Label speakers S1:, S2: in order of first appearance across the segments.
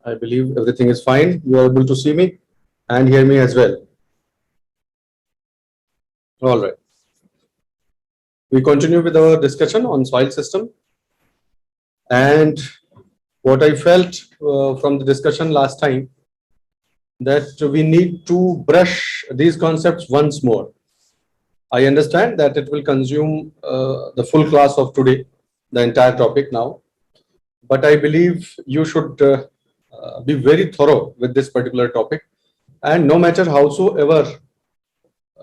S1: I believe everything is fine. You are able to see me and hear me as well. All right. We continue with our discussion on soil system. And what I felt from the discussion last time, that we need to brush these concepts once more. I understand that it will consume the full class of today, the entire topic now. But I believe you should be very thorough with this particular topic. And no matter howsoever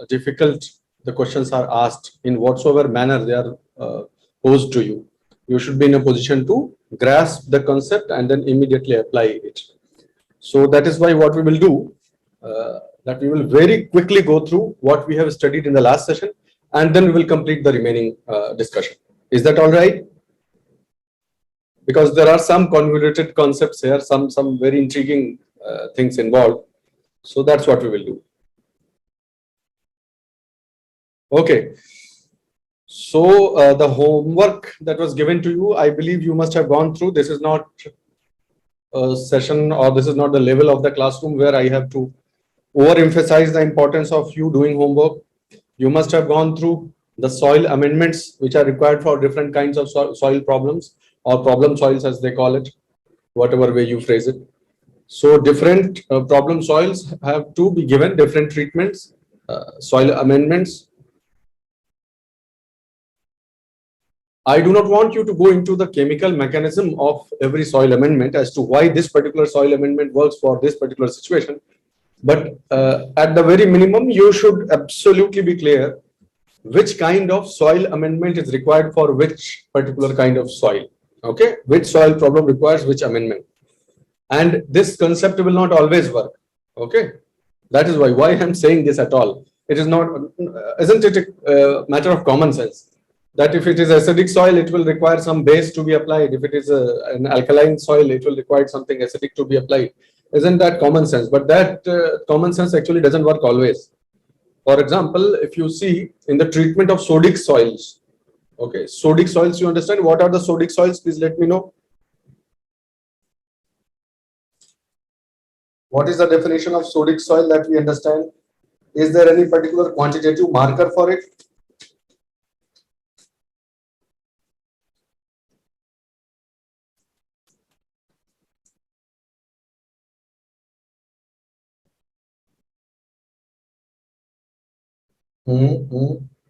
S1: difficult the questions are asked, in whatsoever manner they are posed to you, you should be in a position to grasp the concept and then immediately apply it. So that is why what we will do, that we will very quickly go through what we have studied in the last session, and then we will complete the remaining discussion. Is that all right? Because there are some convoluted concepts here, some very intriguing things involved. So that's what we will do. Okay. So the homework that was given to you, I believe you must have gone through. This is not a session, or this is not the level of the classroom where I have to overemphasize the importance of you doing homework. You must have gone through the soil amendments which are required for different kinds of soil problems, or problem soils as they call it, whatever way you phrase it. So different problem soils have to be given different treatments, soil amendments. I do not want you to go into the chemical mechanism of every soil amendment as to why this particular soil amendment works for this particular situation. But at the very minimum, you should absolutely be clear which kind of soil amendment is required for which particular kind of soil. Okay, which soil problem requires which amendment. And this concept will not always work. Okay, that is why I'm saying this at all. It is not, isn't it a matter of common sense? That if it is acidic soil, it will require some base to be applied. If it is an alkaline soil, it will require something acidic to be applied. Isn't that common sense? But that common sense actually doesn't work always. For example, if you see in the treatment of sodic soils, okay, sodic soils, you understand what are the sodic soils? Please let me know. What is the definition of sodic soil that we understand? Is there any particular quantitative marker for it?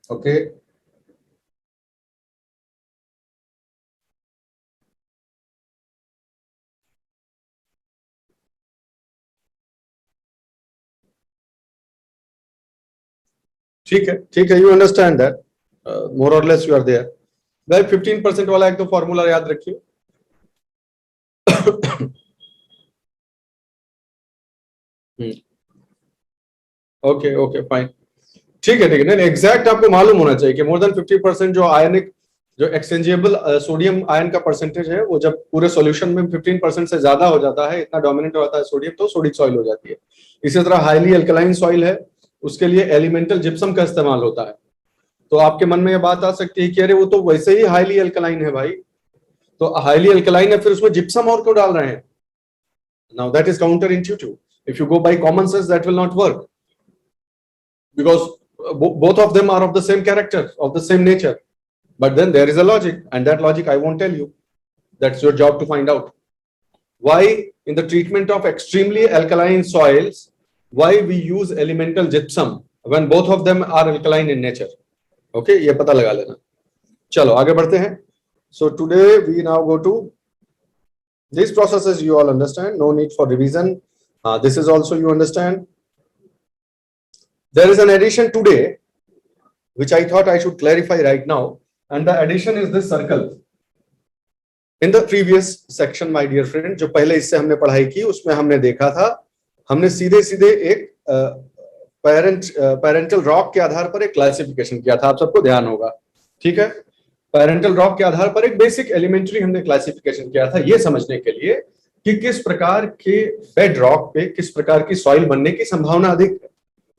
S1: Okay. ठीक है, you understand that, more or less you are there. भाई 15% वाला एक तो formula याद रखिए. Okay fine, ठीक है नहीं, एग्जैक्ट आपको मालूम होना चाहिए कि मोर देन 50% जो आयनिक, जो एक्सचेंजेबल सोडियम आयन का परसेंटेज है, वो जब पूरे सॉल्यूशन में 15% से ज्यादा हो जाता है, इतना डोमिनेंट होता है सोडियम, तो सोडिक सॉइल हो जाती है. इसी तरह हाईली अल्कलाइन सॉइल है, उसके लिए एलिमेंटल जिप्सम का इस्तेमाल होता है. तो आपके मन में ये बात आ सकती है कि अरे वो तो वैसे ही हाईली अल्कलाइन है भाई, तो हाईली अल्कलाइन है फिर उसमें जिप्सम और क्यों डाल रहे हैं? Now that is counter intuitive. If you go by common sense that will not work, because both of them are of the same character, of the same nature. But then there is a logic, and that logic I won't tell you. That's your job to find out. Why in the treatment of extremely alkaline soils, why we use elemental gypsum when both of them are alkaline in nature? Okay, ये पता लगा लेना. चलो आगे बढ़ते हैं. So today we now go to these processes. You all understand, no need for revision. This is also you understand. There is an addition today, which I thought I should clarify right now, and the addition is this circle. In the previous section, my dear friend, जो पहले इससे हमने पढ़ाई की, उसमें हमने देखा था, हमने सीधे सीधे एक पेरेंटल रॉक के आधार पर एक क्लासिफिकेशन किया था. आप सबको ध्यान होगा, ठीक है? पेरेंटल रॉक के आधार पर एक बेसिक एलिमेंट्री हमने क्लासिफिकेशन किया था, ये समझने के लिए कि किस प्रकार के बेड रॉक पे किस प्रकार की सॉइल बनने की संभावना अधिक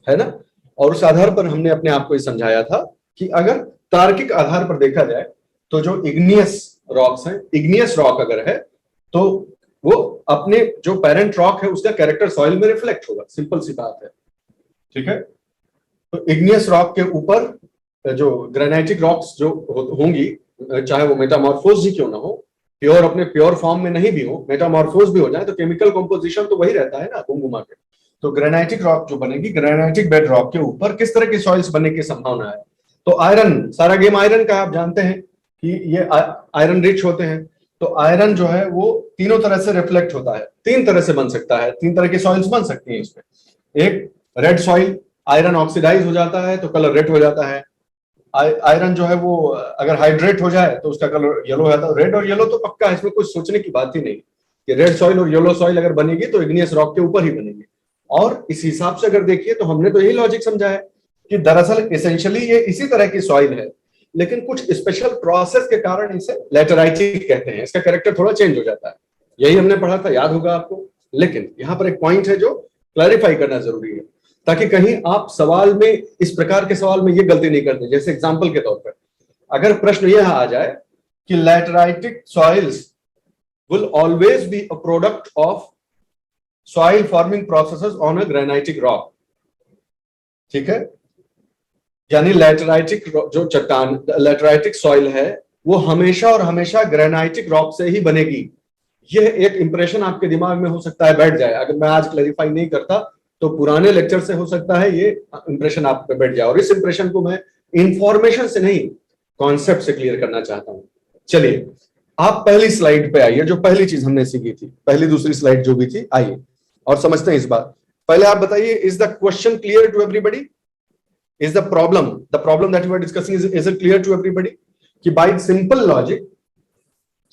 S1: है ना. और उस आधार पर हमने अपने आप को ये समझाया था कि अगर तार्किक आधार पर देखा जाए तो जो इग्नियस रॉक्स हैं, इग्नियस रॉक अगर है तो वो अपने जो पेरेंट रॉक है उसका कैरेक्टर सॉइल में रिफ्लेक्ट होगा, सिंपल सी बात है। ठीक है, तो इग्नियस रॉक के ऊपर जो ग्रेनाइटिक रॉक्स जो होंगी, चाहे वो मेटामॉर्फोज ही क्यों ना हो, प्योर अपने प्योर फॉर्म में नहीं भी हो, मेटामॉर्फोज भी हो जाए, तो केमिकल कंपोजिशन तो वही रहता है ना घूम घुमा के। तो ग्रेनाइटिक रॉक जो बनेगी, ग्रेनाइटिक बेड रॉक के ऊपर किस तरह की सॉइल्स बनने की संभावना है? तो आयरन, सारा गेम आयरन का, आप जानते हैं कि ये आयरन रिच होते हैं। तो आयरन जो है वो तीनों तरह से रिफ्लेक्ट होता है, तीन तरह से बन सकता है, तीन तरह की सॉइल्स बन सकती हैं इसमें। एक रेड सॉइल, आयरन ऑक्सीडाइज हो जाता है तो कलर रेड हो जाता है। आयरन जो है वो अगर हाइड्रेट हो जाए तो उसका कलर येलो हो जाता है। रेड और येलो तो पक्का है, इसमें कुछ सोचने की बात ही नहीं कि रेड सॉइल और येलो सॉइल अगर बनेगी तो इग्नियस रॉक के ऊपर ही बनेगी। और इस हिसाब से अगर देखिए तो हमने तो यही लॉजिक समझा है कि दरअसल एसेंशियली ये इसी तरह की सॉइल है, लेकिन कुछ स्पेशल प्रोसेस के कारण इसे लैटेराइटिक कहते हैं, इसका कैरेक्टर थोड़ा चेंज हो जाता है। यही हमने पढ़ा था, याद होगा आपको। लेकिन यहां पर एक पॉइंट है जो क्लैरिफाई करना जरूरी है, ताकि कहीं आप सवाल में, इस प्रकार के सवाल में ये गलती नहीं करते। जैसे एग्जांपल के तौर पर अगर प्रश्न यह आ जाए कि lateritic soils will always be a product of soil forming processes on a granitic rock, ठीक है, यानी लैटेराइटिक जो चट्टान, लैटेराइटिक सॉइल है वो हमेशा और हमेशा ग्रेनाइटिक रॉक से ही बनेगी। यह एक इंप्रेशन आपके दिमाग में हो सकता है बैठ जाए, अगर मैं आज क्लैरिफाई नहीं करता तो पुराने लेक्चर से हो सकता है ये इंप्रेशन आप पे बैठ जाए, और इस इंप्रेशन को मैं इंफॉर्मेशन से नहीं, कॉन्सेप्ट से क्लियर करना चाहता हूं। चलिए आप पहली स्लाइड पे आइए, जो पहली चीज हमने सीखी थी, पहली दूसरी स्लाइड जो भी थी, आइए और समझते हैं इस बात। पहले आप बताइए, is the question clear to everybody? Is the problem that we are discussing, is it clear to everybody? कि by simple logic,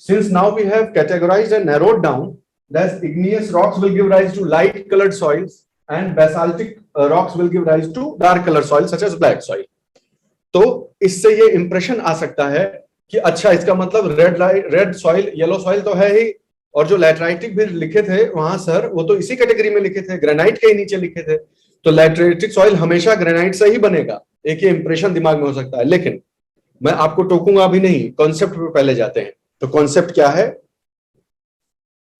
S1: since now we have categorized and narrowed down that igneous rocks will give rise to light colored soils and basaltic rocks will give rise to dark colored soil such as black soil. तो इससे ये impression आ सकता है कि अच्छा इसका मतलब red soil, yellow soil तो है ही, और जो लैटेराइटिक भी लिखे थे वहां सर वो तो इसी कैटेगरी में लिखे थे, ग्रेनाइट के ही नीचे लिखे थे, तो लैटेराइटिक सॉइल हमेशा ग्रेनाइट से ही बनेगा। एक ये इंप्रेशन दिमाग में हो सकता है, लेकिन मैं आपको टोकूंगा अभी नहीं, कॉन्सेप्ट पे पहले जाते हैं। तो कॉन्सेप्ट क्या है?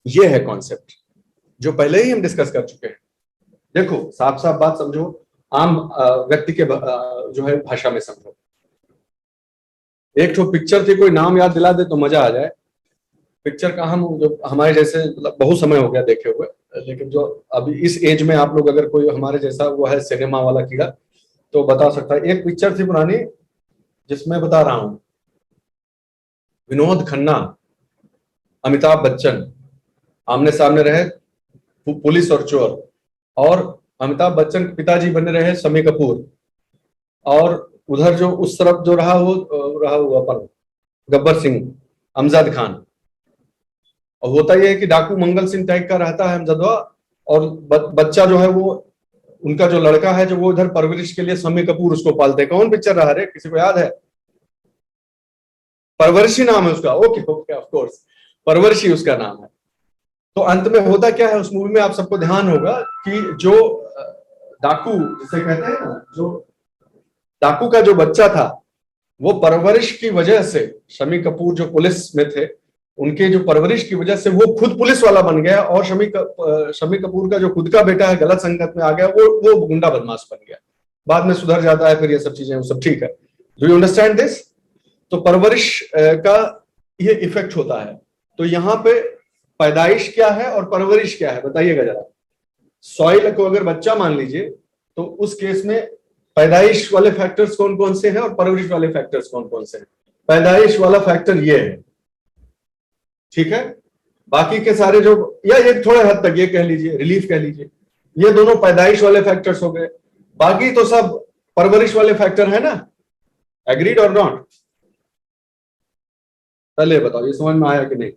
S1: ये है कॉन्सेप्ट जो पहले ही हम डिस्कस कर चुके हैं। देखो साफ साफ बात समझो, आम व्यक्ति के जो है भाषा में समझो। एक तो पिक्चर थी, कोई नाम याद दिला दे तो मजा आ जाए। पिक्चर का हम जो हमारे जैसे मतलब बहुत समय हो गया देखे हुए, लेकिन जो अभी इस एज में आप लोग अगर कोई हमारे जैसा वो है सिनेमा वाला कीड़ा तो बता सकता है। एक पिक्चर थी पुरानी जिसमें बता रहा हूं, विनोद खन्ना, अमिताभ बच्चन आमने सामने रहे, पुलिस और चोर, और अमिताभ बच्चन के पिताजी बने रहे शम्मी कपूर, और उधर जो उस तरफ जो रहा वो रहा हुआ अपन गब्बर सिंह, अमजद खान। और होता यह है कि डाकू मंगल सिंह टाइप का रहता है अमजदवा, और बच्चा जो है वो उनका जो लड़का है जो वो इधर परवरिश के लिए शम्मी कपूर उसको पालते हैं। कौन पिक्चर रहा रे, किसी को याद है? परवरिशी नाम है उसका। ओके ओके, ऑफ कोर्स परवरिशी उसका नाम है। तो अंत में होता क्या है उस मूवी में, आप सबको ध्यान होगा कि जो डाकू जिसे कहते हैं ना, जो डाकू का जो बच्चा था वो परवरिश की वजह से, शम्मी कपूर जो पुलिस में थे उनके जो परवरिश की वजह से वो खुद पुलिस वाला बन गया, और शम्मी कपूर का जो खुद का बेटा है गलत संगत में आ गया, वो गुंडा बदमाश बन गया। बाद में सुधर जाता है, फिर ये सब चीजें वो सब ठीक है। Do you understand this? तो परवरिश का ये इफेक्ट होता है। तो यहाँ पे पैदाइश क्या है और परवरिश क्या है बताइएगा जरा। सॉइल को अगर बच्चा मान लीजिए तो उस केस में पैदाइश वाले फैक्टर्स कौन कौन से हैं और परवरिश वाले फैक्टर्स कौन कौन से हैं? पैदाइश वाला फैक्टर ये है, ठीक है। बाकी के सारे जो, या ये थोड़े हद तक ये कह लीजिए, रिलीफ कह लीजिए, ये दोनों पैदाइश वाले फैक्टर्स हो गए। बाकी तो सब परवरिश वाले फैक्टर है ना। एग्रीड और नॉट? पहले बताओ ये समझ में आया कि नहीं?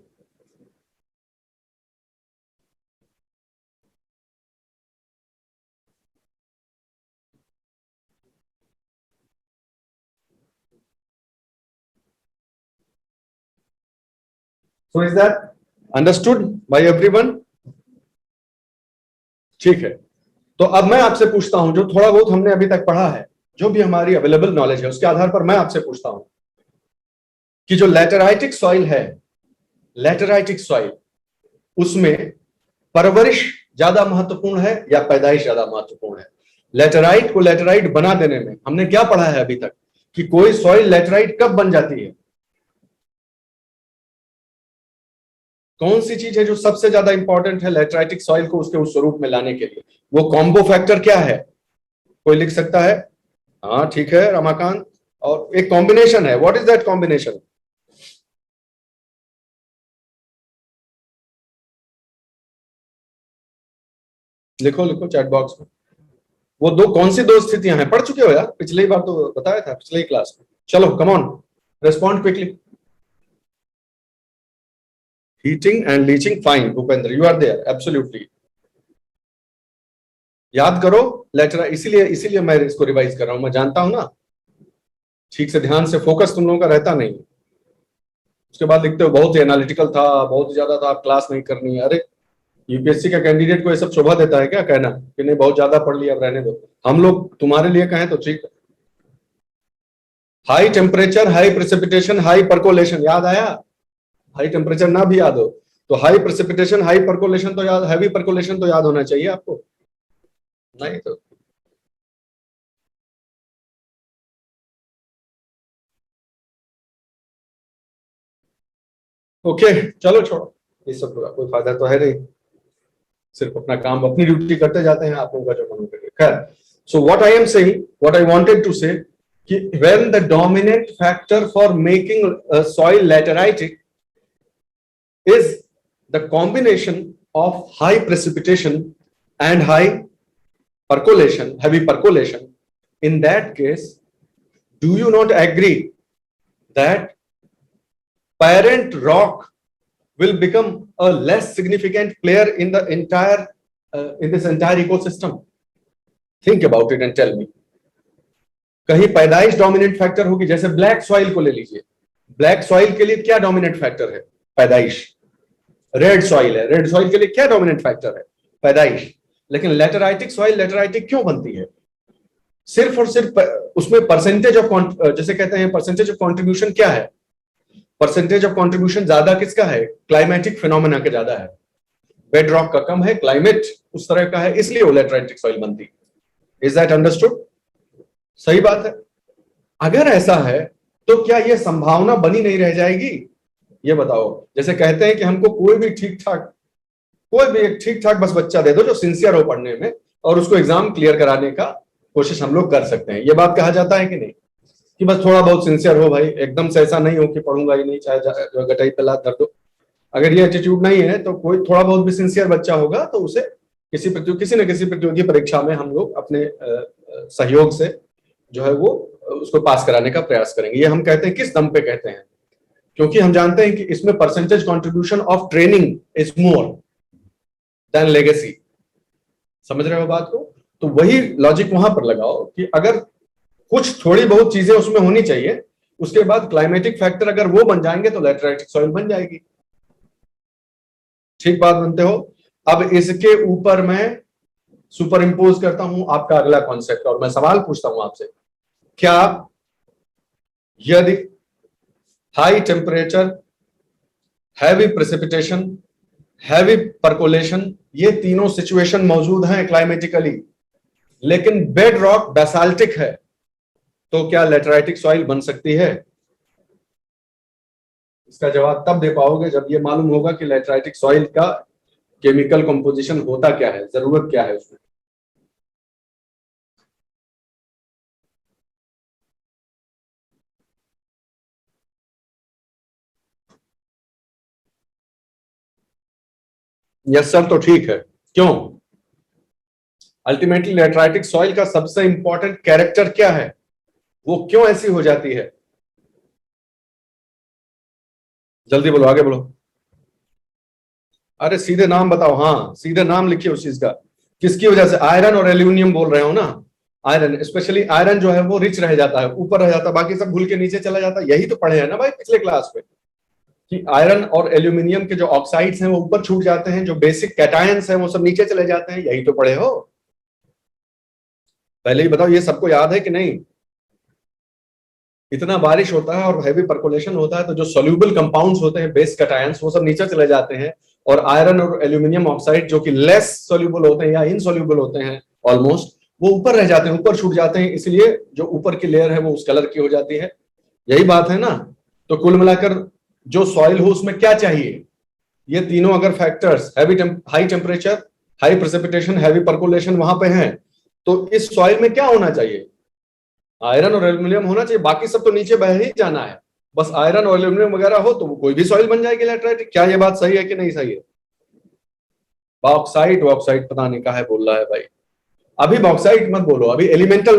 S1: So is that understood by everyone? ठीक है। तो अब मैं आपसे पूछता हूं, जो थोड़ा बहुत हमने अभी तक पढ़ा है, जो भी हमारी अवेलेबल नॉलेज है उसके आधार पर मैं आपसे पूछता हूं कि जो लैटेराइटिक सॉइल है, लैटेराइटिक सॉइल उसमें परवरिश ज्यादा महत्वपूर्ण है या पैदाइश ज्यादा महत्वपूर्ण है? लेटराइट को लेटराइट बना देने में हमने क्या पढ़ा है अभी तक कि कोई सॉइल लेटराइट कब बन जाती है? कौन सी चीज है जो सबसे ज्यादा इंपॉर्टेंट है लेटराइटिक सॉइल को उसके उस स्वरूप में लाने के लिए? वो कॉम्बो फैक्टर क्या है? कोई लिख सकता है? हाँ ठीक है रमाकांत। और एक कॉम्बिनेशन है, व्हाट इज दैट कॉम्बिनेशन? लिखो लिखो चैट बॉक्स में। वो दो कौन सी दो स्थितियां हैं? पढ़ चुके हो यार, पिछली बार तो बताया था, पिछले ही क्लास में। चलो come on, respond quickly. Heating and leaching, fine Bhupendra, you are there absolutely. याद करो लेटर, इसीलिए इसीलिए मैं इसको रिवाइज कर रहा हूं, मैं जानता हूं ना ठीक से ध्यान से फोकस तुम लोगों का रहता नहीं। उसके बाद लिखते हो बहुत ही एनालिटिकल था, बहुत ही ज्यादा था, आप क्लास नहीं करनी है। अरे यूपीएससी का कैंडिडेट को ये सब शोभा देता है क्या कहना कि नहीं बहुत ज्यादा पढ़ लिया, अब रहने दो? हम लोग तुम्हारे लिए कहें तो ठीक। High temperature, high precipitation, high percolation, याद आया? हाई टेम्परेचर ना भी याद हो तो हाई प्रेसिपिटेशन, हाई परकोलेशन तो याद, हैवी परकोलेशन तो याद होना चाहिए आपको, नहीं तो। ओके चलो छोड़ो, ये सब का कोई फायदा तो है नहीं, सिर्फ अपना काम अपनी ड्यूटी करते जाते हैं, आप लोगों का जो मन करे। खैर, so what I am saying, what I wanted to say कि when the dominant factor for making soil lateritic is the combination of high precipitation and high percolation, heavy percolation. In that case, do you not agree that parent rock will become a less significant player in the entire in this entire ecosystem? Think about it and tell me. कहीं पैदाइश dominant factor होगी, जैसे black soil को ले लीजिए। Black soil के लिए क्या डोमिनेंट फैक्टर है? पैदाइश। रेड सॉइल है, रेड सॉइल के लिए क्या डोमिनेंट फैक्टर है? पैदाइश। लेकिन लेटराइटिक सॉइल लेटराइटिक क्यों बनती है? सिर्फ और सिर्फ उसमें परसेंटेज ऑफ, जैसे कहते हैं परसेंटेज ऑफ कंट्रीब्यूशन क्या है? परसेंटेज ऑफ कंट्रीब्यूशन ज्यादा किसका है? क्लाइमेटिक फिनोमेना का ज्यादा है, बेड रॉक का कम है, क्लाइमेट उस तरह का है, इसलिए वो लेटराइटिक सॉइल बनती है। Is that understood? सही बात है। अगर ऐसा है तो क्या यह संभावना बनी नहीं रह जाएगी? ये बताओ, जैसे कहते हैं कि हमको कोई भी ठीक ठाक, कोई भी एक ठीक ठाक बस बच्चा दे दो जो सिंसियर हो पढ़ने में, और उसको एग्जाम क्लियर कराने का कोशिश हम लोग कर सकते हैं। ये बात कहा जाता है कि नहीं, कि बस थोड़ा बहुत सिंसियर हो भाई, एकदम से ऐसा नहीं हो कि पढ़ूंगा ही नहीं चाहे गटाई पे लात धर दो। अगर ये एटीट्यूड नहीं है तो कोई थोड़ा बहुत भी सिंसियर बच्चा होगा तो उसे किसी न किसी प्रतियोगी परीक्षा में हम लोग अपने सहयोग से जो है वो उसको पास कराने का प्रयास करेंगे। ये हम कहते हैं किस दम पे कहते हैं? क्योंकि हम जानते हैं कि इसमें percentage contribution of training is more than legacy. समझ रहे हो बात को? तो वही लॉजिक वहां पर लगाओ कि अगर कुछ थोड़ी बहुत चीजें उसमें होनी चाहिए, उसके बाद क्लाइमेटिक फैक्टर अगर वो बन जाएंगे तो लेटराइटिक सॉइल बन जाएगी। ठीक बात बनते हो? अब इसके ऊपर मैं सुपर इंपोज करता हूं आपका अगला कॉन्सेप्ट, और मैं सवाल पूछता हूं आपसे, क्या यदि high temperature, heavy precipitation, heavy percolation, ये तीनों सिचुएशन मौजूद हैं क्लाइमेटिकली, लेकिन बेड रॉक बेसाल्टिक है, तो क्या लेटराइटिक सॉइल बन सकती है? इसका जवाब तब दे पाओगे जब ये मालूम होगा कि लेटराइटिक सॉइल का केमिकल कंपोजिशन होता क्या है, जरूरत क्या है उसमें। यस सर, तो ठीक है। क्यों? अल्टीमेटली लेटराइटिक सॉइल का सबसे इंपॉर्टेंट कैरेक्टर क्या है? वो क्यों ऐसी हो जाती है? जल्दी बोलो, आगे बोलो। अरे सीधे नाम बताओ, हाँ सीधे नाम लिखिए उस चीज का। किसकी वजह से? आयरन और एल्यूमिनियम बोल रहे हो ना। आयरन, स्पेशली आयरन जो है वो रिच रह जाता है, ऊपर रह जाता है, बाकी सब घुल के नीचे चला जाता है। यही तो पढ़े हैं ना भाई पिछले क्लास में, कि आयरन और एल्यूमिनियम के जो ऑक्साइड्स हैं वो ऊपर छूट जाते हैं, जो बेसिक कैटायंस हैं वो सब नीचे चले जाते हैं। यही तो पढ़े हो। पहले ही बताओ, ये सबको याद है कि नहीं? इतना बारिश होता है और हैवी परकोलेशन होता है तो जो सोल्यूबल कंपाउंड्स होते हैं, बेस कैटायंस, वो सब नीचे चले जाते हैं, और आयरन और एल्यूमिनियम ऑक्साइड जो कि लेस सोल्यूबल होते हैं या इनसोल्यूबल होते हैं ऑलमोस्ट, वो ऊपर रह जाते हैं, ऊपर छूट जाते हैं, इसलिए जो ऊपर की लेयर है वो उस कलर की हो जाती है। यही बात है ना। तो कुल मिलाकर जो सॉइल हो उसमें क्या चाहिए, ये तीनों अगर factors, high temperature, high precipitation, heavy percolation वहां पे हैं, तो इस सॉइल में क्या होना चाहिए, आयरन और एल्यूमिनियम होना चाहिए। बाकी सब तो नीचे बह ही जाना है, बस आयरन और एल्यूमिनियम वगैरह हो तो कोई भी सॉइल बन जाएगी लैटेराइट। क्या ये बात सही है कि नहीं सही है? बॉक्साइट वॉक्साइट पता नहीं कहा है बोल रहा है भाई। अभी बॉक्साइट मत बोलो, अभी एलिमेंटल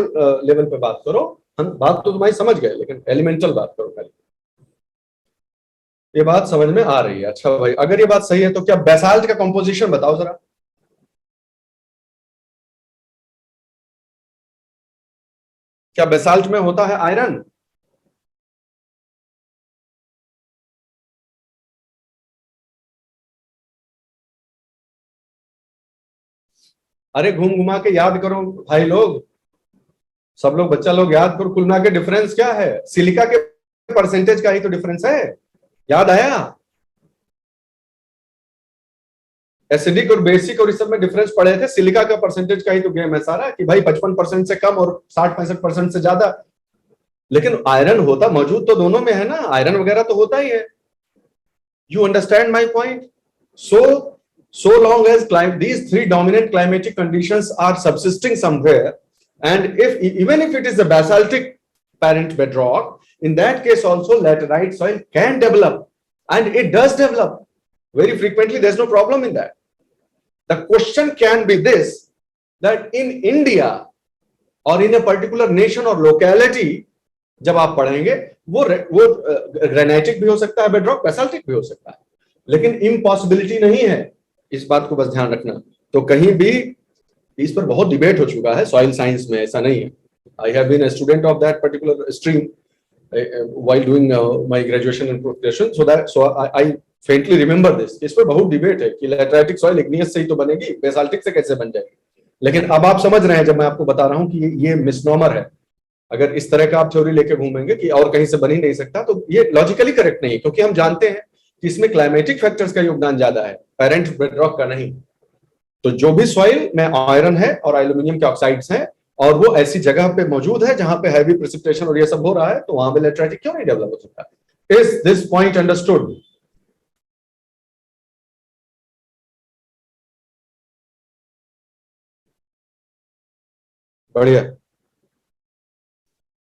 S1: लेवल पे बात करो। हम बात तो तुम्हारी समझ गए, लेकिन एलिमेंटल बात करो पहले। ये बात समझ में आ रही है? अच्छा भाई, अगर ये बात सही है तो क्या बेसाल्ट का कंपोजिशन बताओ जरा। क्या बेसाल्ट में होता है आयरन? अरे घूम घुमा के याद करो भाई लोग, सब लोग, बच्चा लोग याद करो, कुल मिला के डिफरेंस क्या है? सिलिका के परसेंटेज का ही तो डिफरेंस है। याद आया? एसिडिक और बेसिक और इस सब में डिफरेंस पढ़े थे, सिलिका का परसेंटेज का ही तो गेम है सारा, कि भाई 55% से कम और 60-65% से ज्यादा। लेकिन आयरन होता मौजूद तो दोनों में है ना, आयरन वगैरह तो होता ही है। You understand my point? So long as these three dominant climatic conditions are subsisting somewhere, and if even if it is a basaltic parent bedrock, in that case also laterite soil can develop, and it does develop very frequently. There's no problem in that. The question can be this: that in India or in a particular nation or locality, जब आप पढ़ेंगे, वो granitic भी हो सकता है bedrock, basaltic भी हो सकता है, लेकिन इम्पॉसिबिलिटी नहीं है। इस बात को बस ध्यान रखना। तो कहीं भी इस पर बहुत डिबेट हो चुका है सॉइल साइंस में, ऐसा नहीं है। I have been a student of that particular stream while doing my graduation and profession, so I faintly remember this। इस पर बहुत डिबेट है कि लैटेराइटिक सॉइल इग्नियस से ही तो बनेगी, बेसाल्टिक से कैसे बन जाएगी। लेकिन अब आप समझ रहे हैं जब मैं आपको बता रहा हूं कि ये मिसनॉमर है। अगर इस तरह का आप थ्योरी लेके घूमेंगे कि और कहीं से बन ही नहीं सकता, तो ये लॉजिकली करेक्ट नहीं है, क्योंकि हम जानते हैं कि इसमें क्लाइमेटिक फैक्टर्स का योगदान ज्यादा है, पेरेंट बेडरॉक का नहीं। तो जो भी सॉइल में आयरन है और एल्यूमिनियम के ऑक्साइड्स हैं, और वो ऐसी जगह पे मौजूद है जहां पे हैवी प्रेसिपिटेशन और ये सब हो रहा है, तो वहां पे लैटेराइट क्यों नहीं डेवलप हो सकता? Is this point understood? बढ़िया।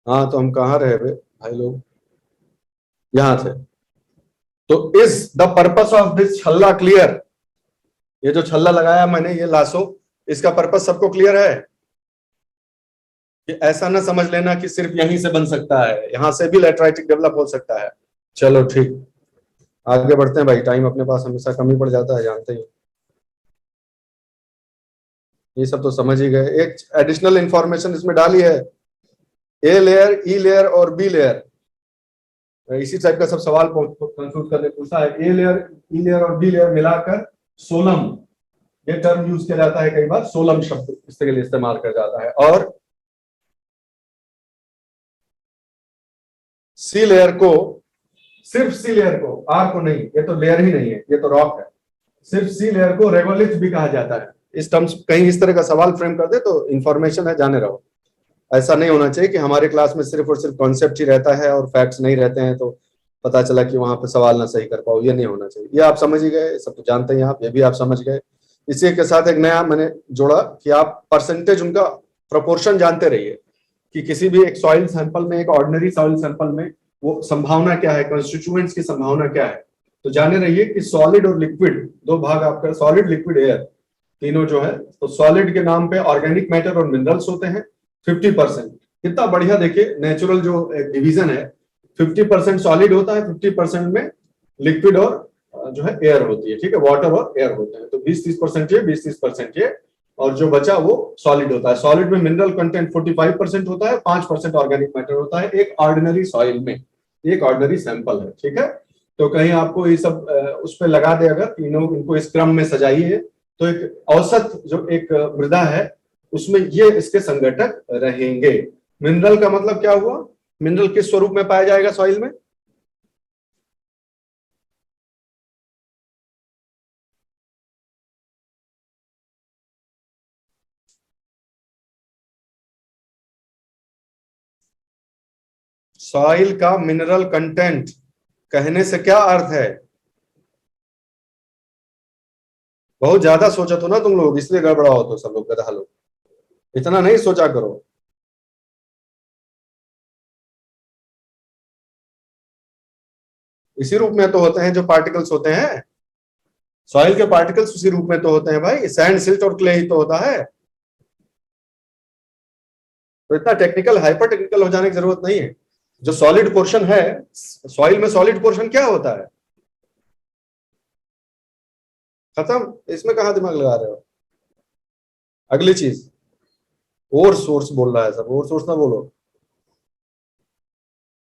S1: हाँ, तो हम कहाँ रहे भाई लोग? यहां थे। तो is the purpose of this छल्ला क्लियर? ये जो छल्ला लगाया मैंने, ये लासो, इसका पर्पस सबको क्लियर है? कि ऐसा ना समझ लेना कि सिर्फ यहीं से बन सकता है, यहां से भी लैटेराइटिक डेवलप हो सकता है। चलो ठीक, आगे बढ़ते हैं भाई, टाइम अपने पास हमेशा कम ही पड़ जाता है, जानते ही। ये सब तो समझ ही गए। एक एडिशनल इंफॉर्मेशन इसमें डाली है, ए लेयर, ई लेयर और बी लेयर। इसी टाइप का सब सवाल कंफ्यूज करने पूछा है। ए लेयर, ई लेयर और बी लेयर मिलाकर सोलम, ये टर्म यूज किया जाता है कई बार, सोलम शब्द इसके लिए इस्तेमाल किया जाता है। और सी लेयर को, सिर्फ सी लेयर को, आर को नहीं, ये तो लेयर ही नहीं है, ये तो रॉक है, सिर्फ सी लेयर को रेगोलिथ भी कहा जाता है। इस टर्म्स, कहीं इस तरह का सवाल फ्रेम कर दे तो इंफॉर्मेशन है, जाने रहो। ऐसा नहीं होना चाहिए कि हमारे क्लास में सिर्फ और सिर्फ कॉन्सेप्ट ही रहता है और फैक्ट्स नहीं रहते हैं, तो पता चला कि वहां पे सवाल ना सही कर पाओ। ये नहीं होना चाहिए। ये आप समझ ही गए, सब तो जानते हैं आप, ये भी आप समझ गए। इसी के साथ एक नया मैंने जोड़ा कि आप परसेंटेज, उनका प्रोपोर्शन जानते रहिए, कि किसी भी एक सॉइल सैंपल में, एक ऑर्डिनरी सॉइल सैंपल में वो संभावना क्या है, कॉन्स्टिट्यूएंट्स की संभावना क्या है। तो जाने रहिए कि सॉलिड और लिक्विड, दो भाग आपका, सॉलिड, लिक्विड, एयर, तीनों जो है, तो सॉलिड के नाम पे ऑर्गेनिक मैटर और मिनरल्स होते हैं 50%। कितना बढ़िया, देखिए नेचुरल जो डिवीजन है, 50% सॉलिड होता है, 50% में लिक्विड और जो है एयर होती है, ठीक है, वाटर और एयर होते हैं। तो 20-30% ये, 20-30% ये, और जो बचा वो सॉलिड होता है। सॉलिड में मिनरल कंटेंट 45% होता है, 5% ऑर्गेनिक मैटर होता है एक ऑर्डिनरी सॉइल में, एक ऑर्डिनरी सैंपल है, ठीक है। तो कहीं आपको ये सब उस पर लगा दे, अगर तीनों इनको इस क्रम में सजाइए, तो एक औसत जो एक मृदा है उसमें ये इसके संघटक रहेंगे। मिनरल का मतलब क्या हुआ? मिनरल किस स्वरूप में पाया जाएगा सॉइल में? सॉइल का मिनरल कंटेंट कहने से क्या अर्थ है? बहुत ज्यादा सोचा तो ना तुम लोग, इसलिए गड़बड़ा हो तो सब लोग गधा लोग, इतना नहीं सोचा करो। इसी रूप में तो होते हैं जो पार्टिकल्स होते हैं, सॉइल के पार्टिकल्स उसी रूप में तो होते हैं भाई, सैंड सिल्ट और क्ले ही तो होता है। तो इतना टेक्निकल हाइपर टेक्निकल हो जाने की जरूरत नहीं है। जो सॉलिड पोर्शन है सॉइल में, सॉलिड पोर्शन क्या होता है? खत्म, इसमें कहां दिमाग लगा रहे हो? अगली चीज, और सोर्स बोल रहा है सब, और सोर्स ना बोलो।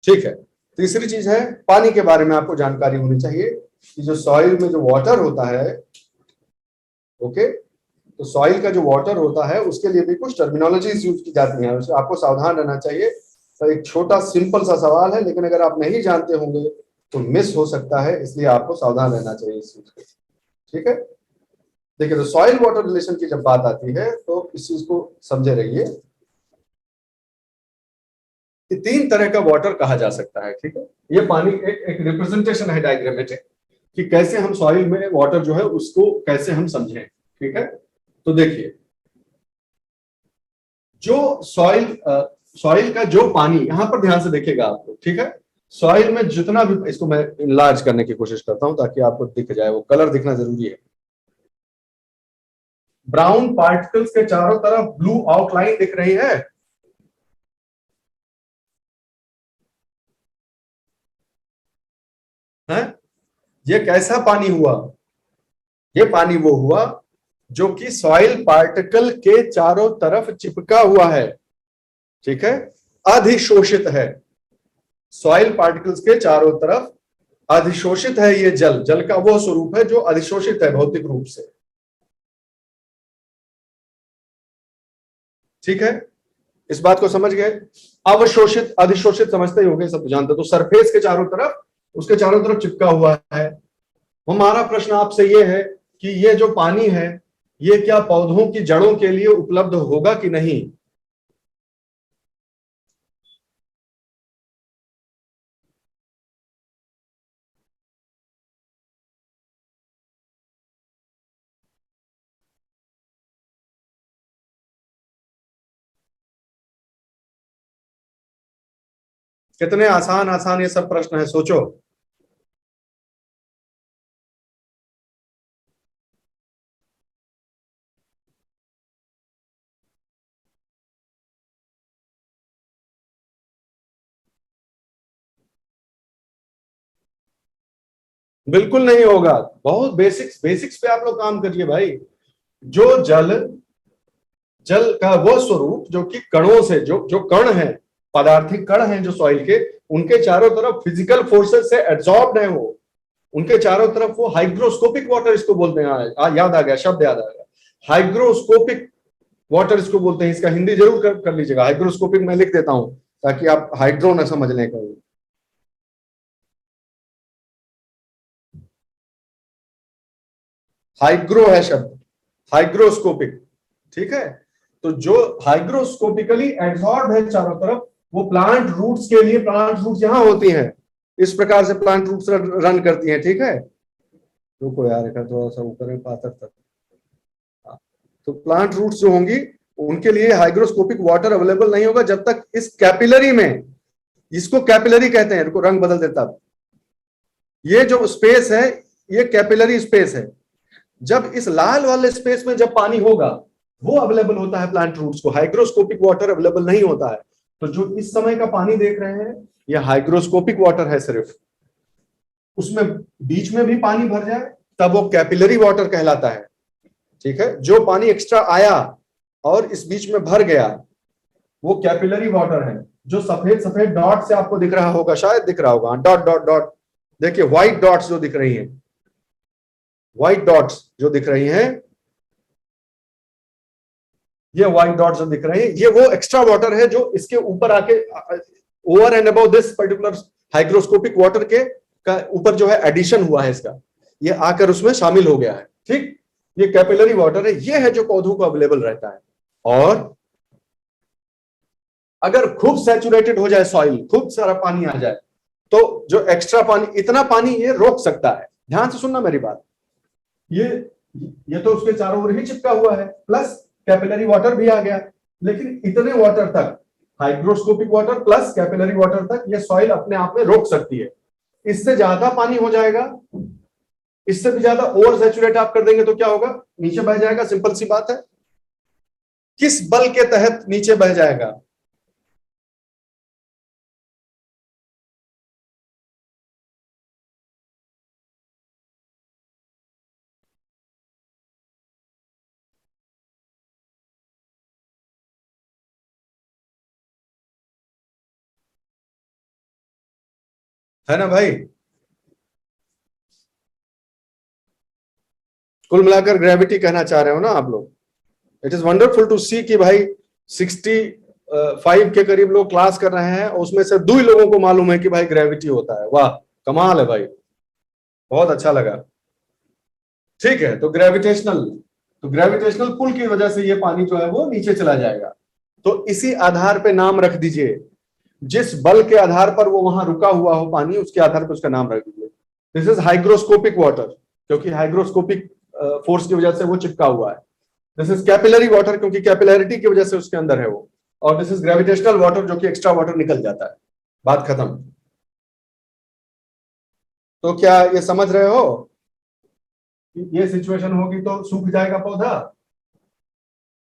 S1: ठीक है, तीसरी चीज है पानी के बारे में आपको जानकारी होनी चाहिए कि जो सॉइल में जो वाटर होता है, ओके, तो सॉइल का जो वाटर होता है उसके लिए भी कुछ टर्मिनोलॉजीज यूज की जाती हैं, उससे आपको सावधान रहना चाहिए। तो एक छोटा सिंपल सा सवाल है, लेकिन अगर आप नहीं जानते होंगे तो मिस हो सकता है, इसलिए आपको सावधान रहना चाहिए इस चीज को। ठीक है, देखिए, तो सॉइल वाटर रिलेशन की जब बात आती है तो इस चीज को समझे रहिए कि तीन तरह का वाटर कहा जा सकता है। ठीक है, ये पानी एक रिप्रेजेंटेशन है डायग्रामेटिक कि कैसे हम सॉइल में वाटर जो है उसको कैसे हम समझें। ठीक है, तो देखिए, जो सॉइल का जो पानी, यहां पर ध्यान से देखिएगा आप लोग। ठीक है, सॉइल में जितना भी, इसको मैं इनलार्ज करने की कोशिश करता हूं ताकि आपको दिख जाए, वो कलर दिखना जरूरी है। ब्राउन पार्टिकल्स के चारों तरफ ब्लू आउटलाइन दिख रही है। हैं? ये कैसा पानी हुआ? ये पानी वो हुआ जो कि सॉइल पार्टिकल के चारों तरफ चिपका हुआ है। ठीक है, अधिशोषित है, सॉइल पार्टिकल्स के चारों तरफ अधिशोषित है। ये जल, जल का वो स्वरूप है जो अधिशोषित है भौतिक रूप से। ठीक है, इस बात को समझ गए? अवशोषित अधिशोषित समझते ही होंगे, सब जानते। तो सरफेस के चारों तरफ, उसके चारों तरफ चिपका हुआ है। हमारा प्रश्न आपसे ये है कि ये जो पानी है ये क्या पौधों की जड़ों के लिए उपलब्ध होगा कि नहीं? कितने आसान आसान ये सब प्रश्न है, सोचो। बिल्कुल नहीं होगा, बहुत बेसिक्स, बेसिक्स पे आप लोग काम करिए भाई। जो जल, जल का वो स्वरूप जो कि कणों से, जो कण है, पदार्थिक कण हैं जो सॉइल के, उनके चारों तरफ फिजिकल फोर्सेस से एब्जॉर्ब्ड है वो, उनके चारों तरफ वो हाइग्रोस्कोपिक वाटर इसको बोलते हैं। याद आ गया, शब्द याद आ गया, हाइग्रोस्कोपिक वाटर इसको बोलते हैं। इसका हिंदी जरूर कर लीजिएगा, हाइग्रोस्कोपिक मैं लिख देता हूं ताकि आप हाइड्रो न समझ लें कहीं। हाइग्रो है शब्द, हाइग्रोस्कोपिक। ठीक है, तो जो हाइग्रोस्कोपिकली एब्जॉर्ब है चारों तरफ, वो प्लांट रूट्स के लिए, प्लांट रूट्स यहां होती हैं, इस प्रकार से प्लांट रूट्स रन करती हैं। ठीक है, रुको यार, थोड़ा सा ऊपर पातर तक। हाँ, तो प्लांट रूट्स जो होंगी उनके लिए हाइग्रोस्कोपिक वाटर अवेलेबल नहीं होगा जब तक इस कैपिलरी में, इसको कैपिलरी कहते हैं, रुको रंग बदल देता, ये जो स्पेस है ये कैपिलरी स्पेस है। जब इस लाल वाले स्पेस में जब पानी होगा वो अवेलेबल होता है प्लांट रूट्स को, हाइग्रोस्कोपिक वाटर अवेलेबल नहीं होता है। तो जो इस समय का पानी देख रहे हैं ये हाइग्रोस्कोपिक वाटर है सिर्फ, उसमें बीच में भी पानी भर जाए तब वो कैपिलरी वाटर कहलाता है। ठीक है, जो पानी एक्स्ट्रा आया और इस बीच में भर गया वो कैपिलरी वाटर है। जो सफेद सफेद डॉट से आपको दिख रहा होगा, शायद दिख रहा होगा, डॉट डॉट डॉट, देखिए व्हाइट डॉट्स जो दिख रही हैं, व्हाइट डॉट्स जो दिख रही हैं, ये व्हाइट डॉट्स जो दिख रहे हैं ये वो एक्स्ट्रा वाटर है जो इसके ऊपर आके, over and about this particular hygroscopic water के का ऊपर जो है एडिशन हुआ है इसका, ये आकर उसमें शामिल हो गया है। ठीक, ये कैपिलरी वाटर है, ये है जो पौधों को अवेलेबल रहता है। और अगर खूब सैचुरेटेड हो जाए सॉइल, खूब सारा पानी आ जाए, तो जो एक्स्ट्रा पानी, इतना पानी ये रोक सकता है। ध्यान से सुनना मेरी बात। ये ये तो उसके चारों ओर ही चिपका हुआ है, प्लस कैपिलरी वाटर भी आ गया, लेकिन इतने वाटर तक, hygroscopic water plus capillary water तक ये सॉइल अपने आप में रोक सकती है। इससे ज्यादा पानी हो जाएगा, इससे भी ज्यादा ओवर सैचुरेट आप कर देंगे तो क्या होगा, नीचे बह जाएगा। सिंपल सी बात है। किस बल के तहत नीचे बह जाएगा? है ना भाई? कुल मिलाकर ग्रेविटी कहना चाह रहे हो ना आप लोग। इट इज वंडरफुल टू सी कि भाई 65 के करीब लोग क्लास कर रहे हैं, उसमें से 2 ही लोगों को मालूम है कि भाई ग्रेविटी होता है। वाह, कमाल है भाई, बहुत अच्छा लगा। ठीक है, तो ग्रेविटेशनल पुल की वजह से ये पानी जो है वो नीचे चला जाएगा। तो इसी आधार पे नाम रख दीजिए, जिस बल के आधार पर वो वहां रुका हुआ हो पानी, उसके आधार पर उसका नाम रख दीजिए। दिस इज हाइग्रोस्कोपिक वाटर, क्योंकि हाइग्रोस्कोपिक फोर्स की वजह से वो चिपका हुआ है। दिस इज कैपिलरी वाटर, क्योंकि कैपिलरिटी की वजह से उसके अंदर है वो। और दिस इज ग्रेविटेशनल वाटर, जो कि एक्स्ट्रा वाटर निकल जाता है। बात खत्म। तो क्या ये समझ रहे हो कि ये सिचुएशन होगी तो सूख जाएगा पौधा?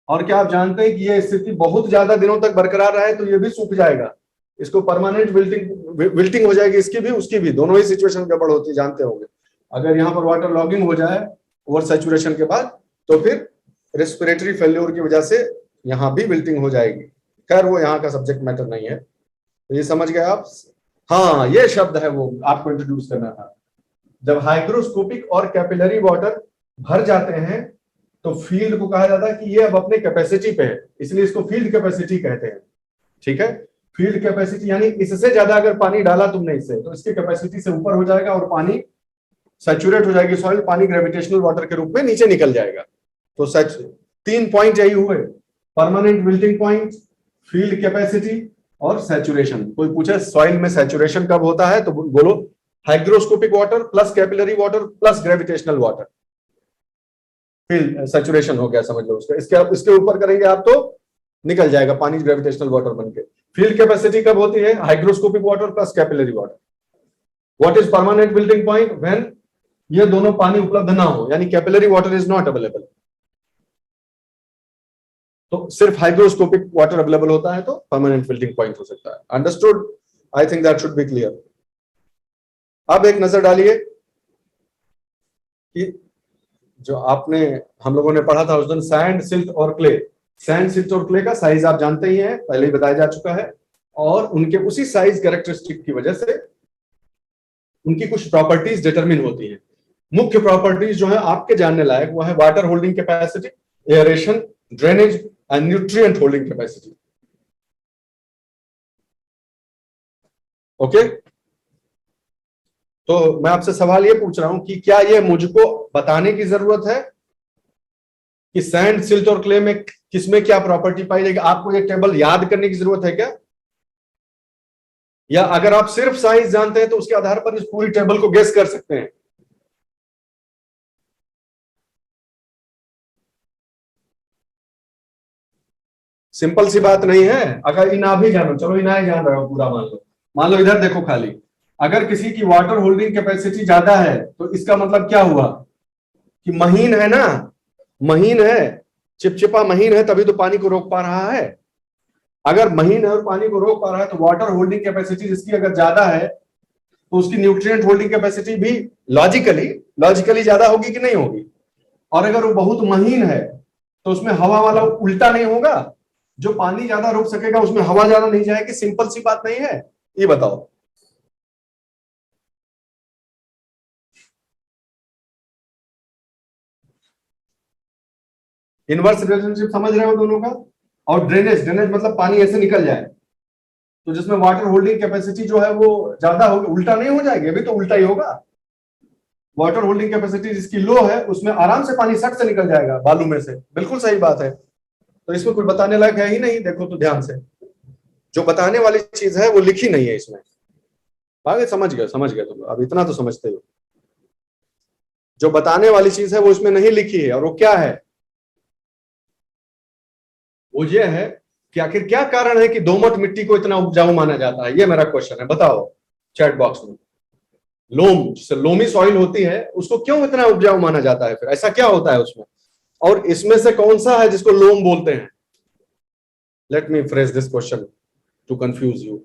S1: और क्या आप जानते हैं कि ये स्थिति बहुत ज्यादा दिनों तक बरकरार रहे तो ये भी सूख जाएगा। इसको परमानेंट विल्टिंग हो जाएगी, इसकी भी उसकी भी, दोनों ही सिचुएशन गड़बड़ होती है, जानते होंगे। अगर यहाँ पर वाटर लॉगिंग हो जाए ओवर सैचुरेशन के बाद, तो फिर रेस्पिरेटरी फेल्योर की वजह से यहाँ भी विल्टिंग हो जाएगी। खैर, वो यहाँ का सब्जेक्ट मैटर नहीं है। तो ये समझ गए आप? हाँ, ये शब्द है वो आपको इंट्रोड्यूस करना था। जब हाइग्रोस्कोपिक और कैपिलरी वाटर भर जाते हैं तो फील्ड को कहा जाता है कि ये अब अपने कैपेसिटी पे है, इसलिए इसको फील्ड कैपेसिटी कहते हैं। ठीक है, फील्ड कैपेसिटी यानी इससे ज्यादा अगर पानी डाला तुमने इससे, तो इसकी कैपेसिटी से ऊपर हो जाएगा और पानी सैचुरेट हो जाएगी सॉइल, पानी ग्रेविटेशनल वाटर के रूप में नीचे निकल जाएगा। तो सच 3 पॉइंट यही हुए, permanent wilting point, field capacity और सैचुरेशन। कोई पूछे सॉइल में सैचुरेशन कब होता है, तो बोलो hygroscopic water plus capillary water plus gravitational water, field saturation हो गया, समझ लो उसका। इसके ऊपर करेंगे आप तो निकल जाएगा पानी ग्रेविटेशनल वाटर बनके। फील्ड कैपेसिटी कब होती है? Hygroscopic water plus capillary water. What is permanent wilting point? When ये दोनों पानी उपलब्ध ना हो, यानी capillary water is not available, तो सिर्फ हाइग्रोस्कोपिक वाटर अवेलेबल होता है तो परमानेंट विल्टिंग पॉइंट हो सकता है। Understood? I think that should B clear. अब एक नजर डालिए कि जो आपने, हम लोगों ने पढ़ा था उस दिन, सैंड, सिल्ट और क्ले। सैंड, सिल्ट और क्ले का साइज आप जानते ही हैं, पहले ही बताया जा चुका है। और उनके उसी साइज कैरेक्टरिस्टिक की वजह से उनकी कुछ प्रॉपर्टीज डिटरमिन होती हैं। मुख्य प्रॉपर्टीज जो है आपके जानने लायक, वो है water holding capacity, aeration, drainage and nutrient holding capacity. Okay, तो मैं आपसे सवाल ये पूछ रहा हूं कि क्या ये मुझको बताने की जरूरत है कि सैंड, सिल्ट और क्ले में किसमें क्या प्रॉपर्टी पाई जाएगी? आपको ये टेबल याद करने की जरूरत है क्या? या अगर आप सिर्फ साइज जानते हैं तो उसके आधार पर इस पूरी टेबल को गेस कर सकते हैं? सिंपल सी बात नहीं है। अगर इना भी जानो, चलो इना ही जान रहे हो पूरा, मान लो इधर देखो खाली, अगर किसी की वाटर होल्डिंग कैपेसिटी ज्यादा है तो इसका मतलब क्या हुआ कि महीन है ना, महीन है, चिपचिपा महीन है, तभी तो पानी को रोक पा रहा है। अगर महीन है और पानी को रोक पा रहा है तो वाटर होल्डिंग कैपेसिटी जिसकी अगर ज्यादा है तो उसकी न्यूट्रिएंट होल्डिंग कैपेसिटी भी लॉजिकली लॉजिकली ज्यादा होगी कि नहीं होगी? और अगर वो बहुत महीन है तो उसमें हवा वाला उल्टा नहीं होगा, जो पानी ज्यादा रोक सकेगा उसमें हवा ज्यादा नहीं जाएगी। सिंपल सी बात नहीं है? ये बताओ। इनवर्स रिलेशनशिप समझ रहे हो दोनों का? और ड्रेनेज, ड्रेनेज मतलब पानी ऐसे निकल जाए, तो जिसमें वाटर होल्डिंग कैपेसिटी जो है वो ज्यादा होगी, उल्टा नहीं हो जाएगी, अभी तो उल्टा ही होगा। वाटर होल्डिंग कैपेसिटी जिसकी लो है उसमें आराम से पानी सट से निकल जाएगा बालू में से। बिल्कुल सही बात है। तो इसमें कुछ बताने लायक है ही नहीं, देखो तो ध्यान से। जो बताने वाली चीज है वो लिखी नहीं है इसमें। आगे समझ गए तुम, अब इतना तो समझते हो। जो बताने वाली चीज है वो इसमें नहीं लिखी है, और वो क्या है? वो ये है कि आखिर क्या कारण है कि दोमट मिट्टी को इतना उपजाऊ माना जाता है? ये मेरा क्वेश्चन है, बताओ चैट बॉक्स में। लोम, जिससे लोमी सॉइल होती है, उसको क्यों इतना उपजाऊ माना जाता है? फिर ऐसा क्या होता है उसमें? और इसमें से कौन सा है जिसको लोम बोलते हैं? Let me phrase this question to confuse you.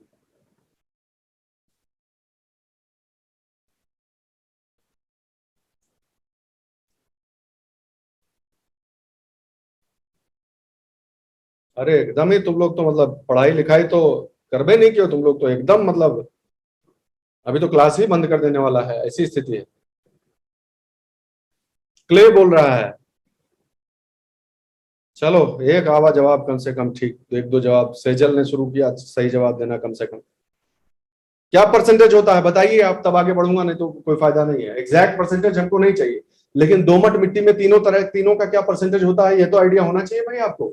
S1: अरे एकदम ही तुम लोग तो मतलब पढ़ाई लिखाई तो करबे नहीं क्यों तुम लोग तो, एकदम मतलब अभी तो क्लास ही बंद कर देने वाला है, ऐसी स्थिति है। क्ले बोल रहा है। चलो एक आवा जवाब कम से कम ठीक, तो एक दो जवाब सेजल ने शुरू किया सही जवाब देना कम से कम। क्या परसेंटेज होता है बताइए आप, तब आगे बढ़ूंगा, नहीं तो कोई फायदा नहीं है। एग्जैक्ट परसेंटेज हमको नहीं चाहिए, लेकिन दोमट मिट्टी में तीनों का क्या परसेंटेज होता है ये तो आइडिया होना चाहिए भाई आपको।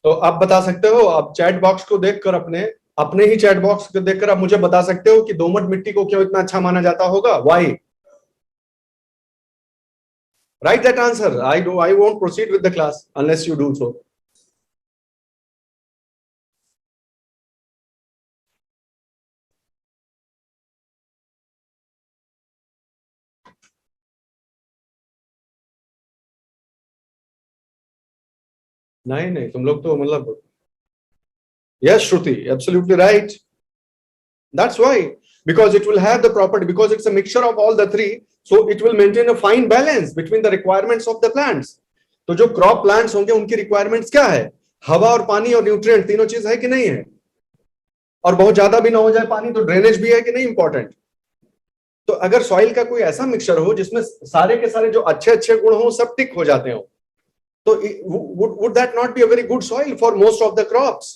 S1: तो आप बता सकते हो, आप चैट बॉक्स को देखकर अपने अपने ही चैट बॉक्स को देखकर आप मुझे बता सकते हो कि दोमट मिट्टी को क्यों इतना अच्छा माना जाता होगा? Why? Right that answer. I won't proceed with the class unless you do so. नहीं नहीं, तुम लोग तो मतलब, yes Shruti, absolutely right. That's why, because it will have the property, because it's a mixture of all the three, so it will maintain a fine balance between the requirements of the plants. तो जो crop plants होंगे उनकी requirements क्या है? हवा और पानी और न्यूट्रिएंट, तीनों चीज है कि नहीं है? और बहुत ज्यादा भी ना हो जाए पानी, तो ड्रेनेज भी है कि नहीं इंपॉर्टेंट? तो अगर सॉइल का कोई ऐसा मिक्सचर हो जिसमें सारे के सारे जो अच्छे अच्छे गुण हो सब टिक हो जाते हो, तो would that not be a very good soil for most of the crops?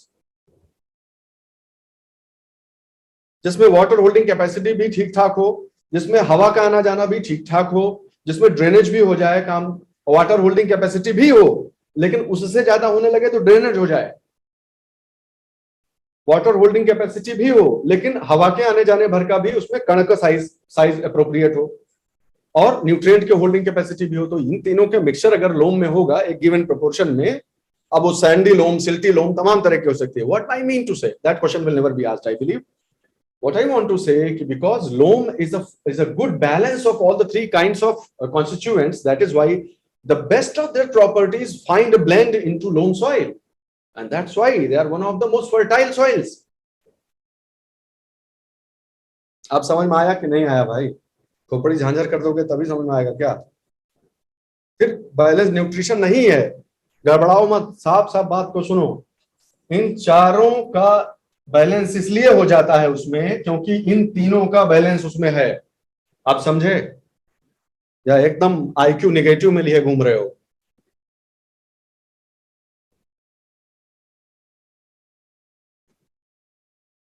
S1: जिसमें वाटर होल्डिंग कैपेसिटी भी ठीक ठाक हो, जिसमें हवा का आना जाना भी ठीक ठाक हो, जिसमें ड्रेनेज भी हो जाए काम, वाटर होल्डिंग कैपेसिटी भी हो, लेकिन उससे ज्यादा होने लगे तो ड्रेनेज हो जाए। वाटर होल्डिंग कैपेसिटी भी हो लेकिन हवा के आने जाने भर का भी उसमें कण का साइज साइज अप्रोप्रिएट हो, और न्यूट्रिएंट के होल्डिंग कैपेसिटी भी हो। तो इन तीनों के मिक्सचर अगर लोम में होगा एक गिवन प्रोपोर्शन में, अब वो सैंडी लोम, सिल्टी लोम, तमाम तरह की हो सकती है। व्हाट आई मीन टू से, that question will never be asked I believe. What I want to say, because loam is a good balance of all the three kinds of constituents, that is why the best of their properties find a blend into loam soil, and that's why they are one of the most fertile soils. आप समझ में आया कि नहीं आया भाई? खोपड़ी झांझर कर दोगे तभी समझ में आएगा क्या? फिर बैलेंस न्यूट्रिशन नहीं है, गड़बड़ाओ मत, साफ साफ बात को सुनो। इन चारों का बैलेंस इसलिए हो जाता है उसमें क्योंकि इन तीनों का बैलेंस उसमें है। आप समझे? या एकदम आईक्यू नेगेटिव में लिए घूम रहे हो?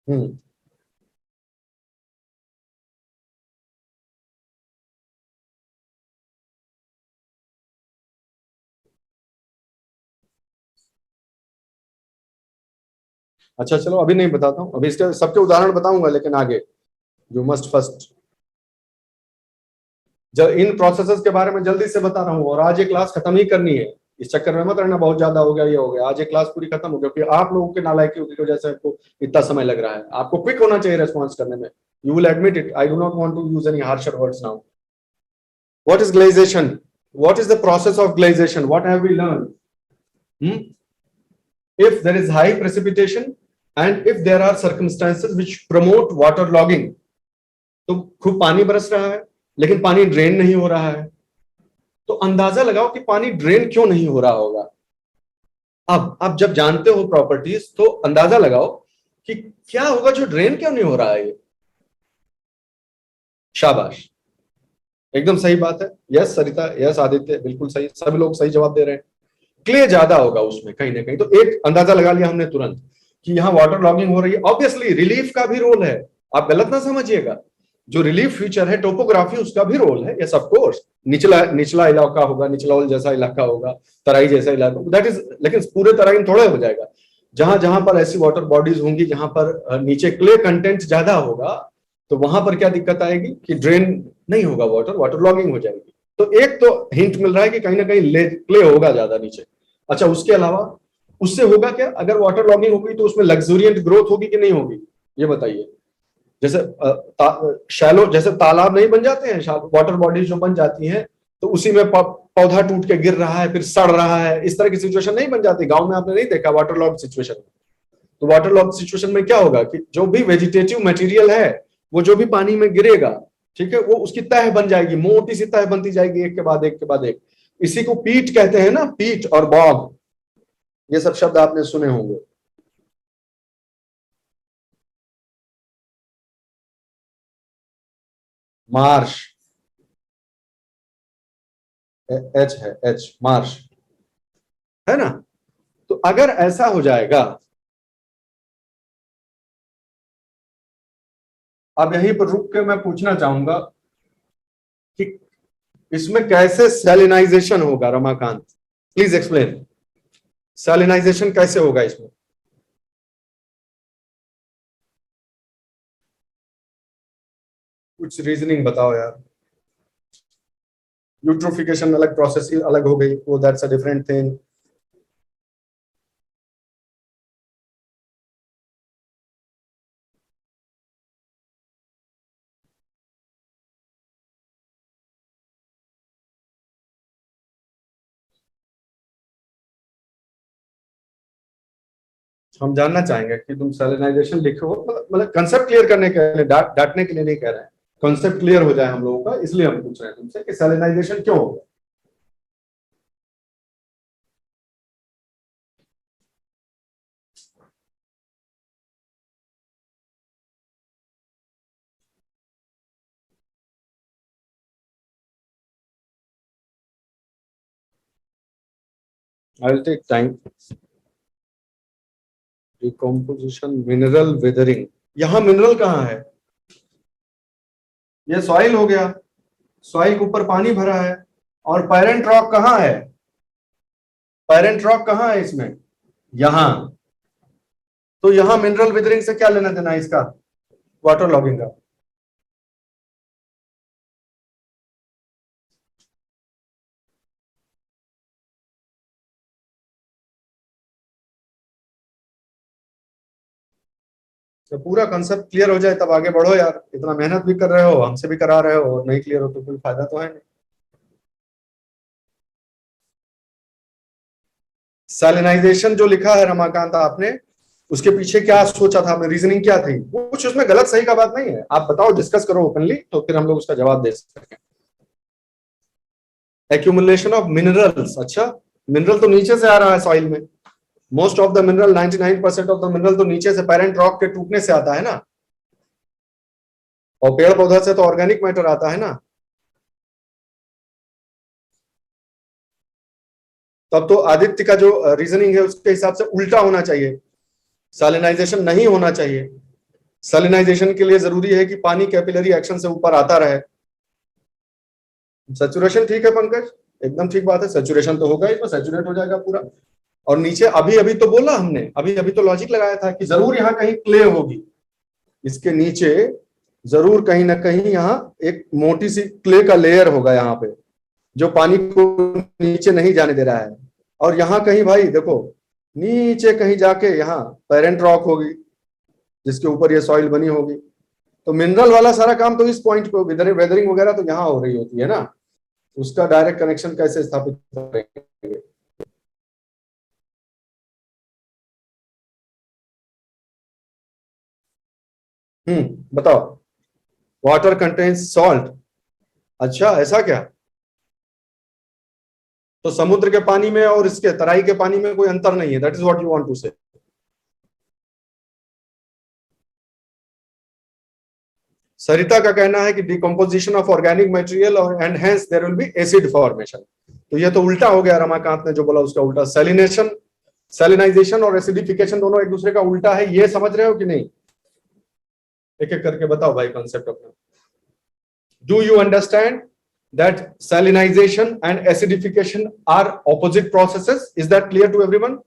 S1: हम्म। अच्छा चलो, अभी नहीं बताता हूँ, अभी इसके सबके उदाहरण बताऊंगा, लेकिन आगे जो मस्ट फर्स्ट, जब इन प्रोसेसेस के बारे में जल्दी से बता रहा हूँ, और आज ये क्लास खत्म ही करनी है। इस चक्कर में मत रहना बहुत ज्यादा हो गया ये हो गया, आज ये क्लास पूरी खत्म हो गई, क्योंकि आप लोगों के नालायकी की वजह से आपको इतना समय लग रहा है। आपको क्विक होना चाहिए रेस्पॉन्स करने में। You will admit it, I do not want to use any harsher words now. What is glaciation? What is the process of glaciation? What have we learn? If there is high precipitation and if there are circumstances which promote water logging, तो खूब पानी बरस रहा है लेकिन पानी drain नहीं हो रहा है, तो अंदाजा लगाओ कि पानी ड्रेन क्यों नहीं हो रहा होगा। अब जब जानते हो प्रॉपर्टीज तो अंदाजा लगाओ कि क्या होगा जो ड्रेन क्यों नहीं हो रहा है ये। शाबाश, एकदम सही बात है। यस सरिता, यस आदित्य, बिल्कुल सही, सभी लोग सही जवाब दे रहे हैं। क्ले ज्यादा होगा उसमें कहीं ना कहीं, तो एक अंदाजा लगा लिया हमने तुरंत कि यहाँ वाटर लॉगिंग हो रही है। ऑब्वियसली रिलीफ का भी रोल है, आप गलत ना समझिएगा। जो रिलीफ फीचर है टोपोग्राफी, उसका भी रोल है, यस ऑफ कोर्स। निचला निचला इलाका होगा, निचला जैसा इलाका होगा, तराई जैसा इलाका, दैट इज, लेकिन पूरे तराई में थोड़ा हो जाएगा। जहां जहां पर ऐसी वाटर बॉडीज होंगी जहां पर नीचे क्ले कंटेंट ज्यादा होगा, तो वहां पर क्या दिक्कत आएगी कि ड्रेन नहीं होगा, वाटर वाटर लॉगिंग हो जाएगी। तो एक तो हिंट मिल रहा है कि कहीं ना कहीं क्ले होगा ज्यादा नीचे। अच्छा, उसके अलावा उससे होगा क्या, अगर वाटर लॉगिंग होगी तो उसमें लग्जूरियंट ग्रोथ होगी कि नहीं होगी, ये बताइए। जैसे शैलो, जैसे तालाब नहीं बन जाते हैं, वाटर बॉडीज जो बन जाती हैं, तो उसी में पौधा टूट के गिर रहा है, फिर सड़ रहा है, इस तरह की सिचुएशन नहीं बन जाती। गांव में आपने नहीं देखा वाटर लॉग सिचुएशन में। तो वाटर लॉग सिचुएशन में क्या होगा कि जो भी वेजिटेटिव मटेरियल है, वो जो भी पानी में गिरेगा, ठीक है, वो उसकी तह बन जाएगी, मोटी सी तह बनती जाएगी, एक के बाद एक के बाद एक। इसी को पीट कहते हैं ना, पीट और बॉग, ये सब शब्द आपने सुने होंगे। मार्श, एच है, एच, मार्श, है ना। तो अगर ऐसा हो जाएगा, अब यहीं पर रुक के मैं पूछना चाहूंगा कि इसमें कैसे सैलिनाइजेशन होगा, रमाकांत प्लीज एक्सप्लेन। सैलिनाइजेशन कैसे होगा इसमें? कुछ रीजनिंग बताओ यार। यूट्रोफिकेशन अलग, प्रोसेस अलग हो गई, वो दैट्स अ डिफरेंट थिंग। हम जानना चाहेंगे कि तुम सैलिनाइजेशन लिखे हो, मतलब कंसेप्ट क्लियर करने के लिए, डांटने के लिए नहीं कह रहे हैं। कॉन्सेप्ट क्लियर हो जाए हम लोगों का, इसलिए हम पूछ रहे हैं तुमसे कि सैलिनाइजेशन क्यों होगा। I will take time. Decomposition, mineral weathering, यहाँ मिनरल कहाँ है? ये सॉइल हो गया, सॉइल के ऊपर पानी भरा है। और पैरेंट रॉक कहाँ है? पैरेंट रॉक कहाँ है इसमें? यहां। तो यहां मिनरल वेदरिंग से क्या लेना देना है इसका, वाटर लॉगिंग का? तो पूरा कंसेप्ट क्लियर हो जाए तब आगे बढ़ो यार। इतना मेहनत भी कर रहे हो, हमसे भी करा रहे हो, और नहीं क्लियर हो तो कोई फायदा तो है नहीं। सैलिनाइजेशन जो लिखा है रमाकांत आपने, उसके पीछे क्या सोचा था, रीजनिंग क्या थी? कुछ उसमें गलत सही का बात नहीं है, आप बताओ, डिस्कस करो ओपनली, तो फिर हम लोग उसका जवाब दे सकें। एक्यूमुलेशन ऑफ मिनरल्स, अच्छा, मिनरल तो नीचे से आ रहा है सॉइल में। Most of the mineral, 99% of the mineral तो नीचे से पेरेंट रॉक के टूटने से आता है ना। और पेड़ पौधा से तो ऑर्गेनिक मैटर आता है ना। तब तो आदित्य का जो रीजनिंग है उसके हिसाब से उल्टा होना चाहिए, सैलिनाइजेशन नहीं होना चाहिए। सैलिनाइजेशन के लिए जरूरी है कि पानी कैपिलरी एक्शन से ऊपर आता रहे। सेचुरेशन ठीक है पंकज, एकदम ठीक बात है, सेचुरेशन तो होगा, इसमें सेचुरेट हो जाएगा पूरा। और नीचे अभी अभी तो बोला हमने, अभी अभी तो लॉजिक लगाया था कि जरूर यहाँ कहीं क्ले होगी, इसके नीचे जरूर कहीं ना कहीं यहाँ एक मोटी सी क्ले का लेयर होगा यहाँ पे, जो पानी को नीचे नहीं जाने दे रहा है। और यहाँ कहीं भाई देखो, नीचे कहीं जाके यहाँ पेरेंट रॉक होगी, जिसके ऊपर ये सॉइल बनी होगी। तो मिनरल वाला सारा काम तो इस पॉइंट पे, वेदरिंग वगैरह तो यहाँ हो रही होती है ना, उसका डायरेक्ट कनेक्शन कैसे स्थापित करेंगे? बताओ। वाटर कंटेन्स सॉल्ट, अच्छा ऐसा क्या? तो समुद्र के पानी में और इसके तराई के पानी में कोई अंतर नहीं है, that is what you want to say. Sarita का कहना है कि डिकम्पोजिशन ऑफ ऑर्गेनिक मटेरियल और and hence there will be acid formation. तो ये तो उल्टा हो गया, रमाकांत ने जो बोला उसका उल्टा। सैलिनेशन, सैलिनाइजेशन और एसिडिफिकेशन दोनों एक दूसरे का उल्टा है, ये समझ रहे हो कि नहीं? एक एक करके बताओ भाई कॉन्सेप्ट अपना। Do you understand that salinization and acidification are opposite processes? Is that clear to everyone?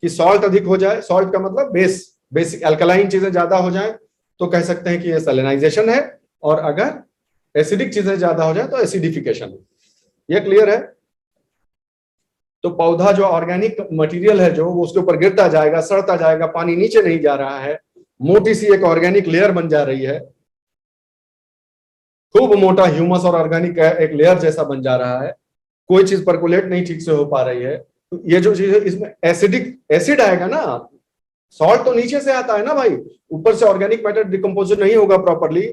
S1: कि सॉल्ट अधिक हो जाए, सॉल्ट का मतलब बेसिक अल्कलाइन चीजें ज्यादा हो जाए तो कह सकते हैं कि ये सैलिनाइजेशन है, और अगर एसिडिक चीजें ज्यादा हो जाए तो एसिडिफिकेशन है। ये क्लियर है? तो पौधा जो ऑर्गेनिक मटेरियल है जो वो उसके ऊपर गिरता जाएगा, सड़ता जाएगा, पानी नीचे नहीं जा रहा है, मोटी सी एक ऑर्गेनिक लेयर बन जा रही है, खूब मोटा ह्यूमस और ऑर्गेनिक एक लेयर जैसा बन जा रहा है, कोई चीज परकुलेट नहीं ठीक से हो पा रही है। तो ये जो चीज है इसमें एसिड आएगा ना, सॉल्ट तो नीचे से आता है ना भाई, ऊपर से ऑर्गेनिक मैटर डिकम्पोज नहीं होगा प्रॉपरली,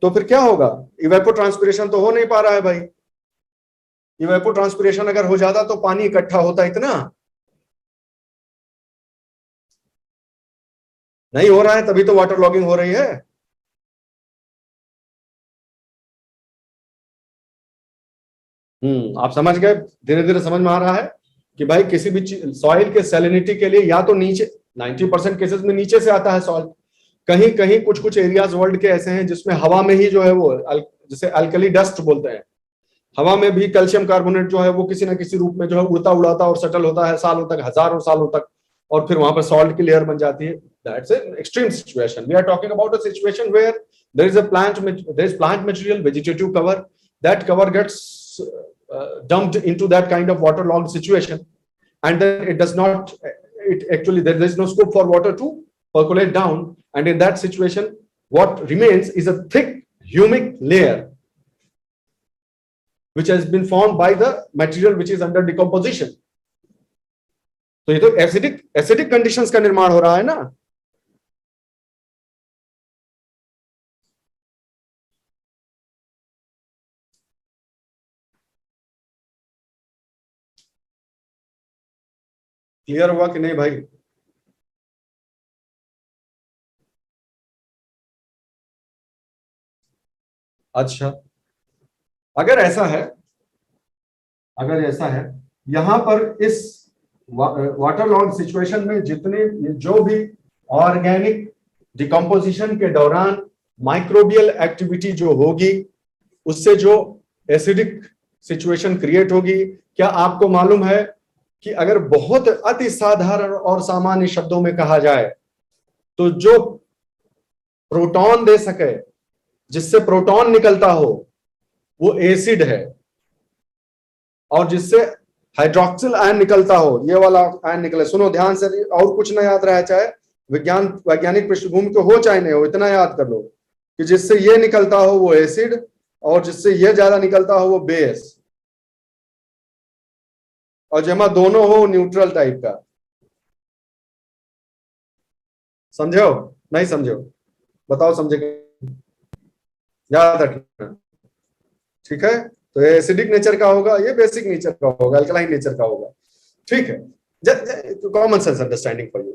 S1: तो फिर क्या होगा? इवेपो ट्रांसपिरेशन तो हो नहीं पा रहा है भाई। इवेपो ट्रांसपिरेशन अगर हो जाता तो पानी इकट्ठा होता, इतना नहीं हो रहा है, तभी तो वाटर लॉगिंग हो रही है। आप समझ गए? धीरे धीरे समझ में आ रहा है कि भाई किसी भी सॉइल के सैलिनिटी के लिए या तो नीचे, 90% केसेस में नीचे से आता है सॉल्ट, कहीं कहीं कुछ कुछ एरियाज वर्ल्ड के ऐसे हैं जिसमें हवा में ही जो है वो जिसे अल्कली डस्ट बोलते हैं, हवा में भी कैल्शियम कार्बोनेट जो है वो किसी ना किसी रूप में जो है उड़ता उड़ाता और सेटल होता है सालों तक, हजारों सालों तक, और फिर वहां पर सॉल्ट की लेयर बन जाती है। That's an extreme situation. We are talking about a situation where there is plant material, vegetative cover, that cover gets dumped into that kind of waterlogged situation, and then it does not, it actually there is no scope for water to percolate down, and in that situation what remains is a thick humic layer which has been formed by the material which is under decomposition. तो ये तो acidic conditions का निर्माण हो रहा है ना। Clear हुआ कि नहीं भाई? अच्छा, अगर ऐसा है, अगर ऐसा है, यहां पर इस वाटर लॉग सिचुएशन में जितने जो भी ऑर्गेनिक डिकम्पोजिशन के दौरान माइक्रोबियल एक्टिविटी जो होगी उससे जो एसिडिक सिचुएशन क्रिएट होगी, क्या आपको मालूम है कि अगर बहुत अति साधारण और सामान्य शब्दों में कहा जाए तो जो प्रोटॉन दे सके, जिससे प्रोटॉन निकलता हो वो एसिड है, और जिससे हाइड्रोक्सिल आयन निकलता हो, ये वाला आयन निकले, सुनो ध्यान से, और कुछ ना याद रहे, चाहे वैज्ञानिक पृष्ठभूमि को हो चाहे नहीं हो, इतना याद कर लो कि जिससे ये निकलता हो वो एसिड, और जिससे ये ज्यादा निकलता हो वो बेस, और जमा दोनों हो न्यूट्रल टाइप का। समझो नहीं समझो? बताओ समझे? याद रखना, ठीक है? तो ये एसिडिक नेचर का होगा, ये बेसिक नेचर का होगा, अल्कलाइन नेचर का होगा, ठीक है? Common sense understanding for you.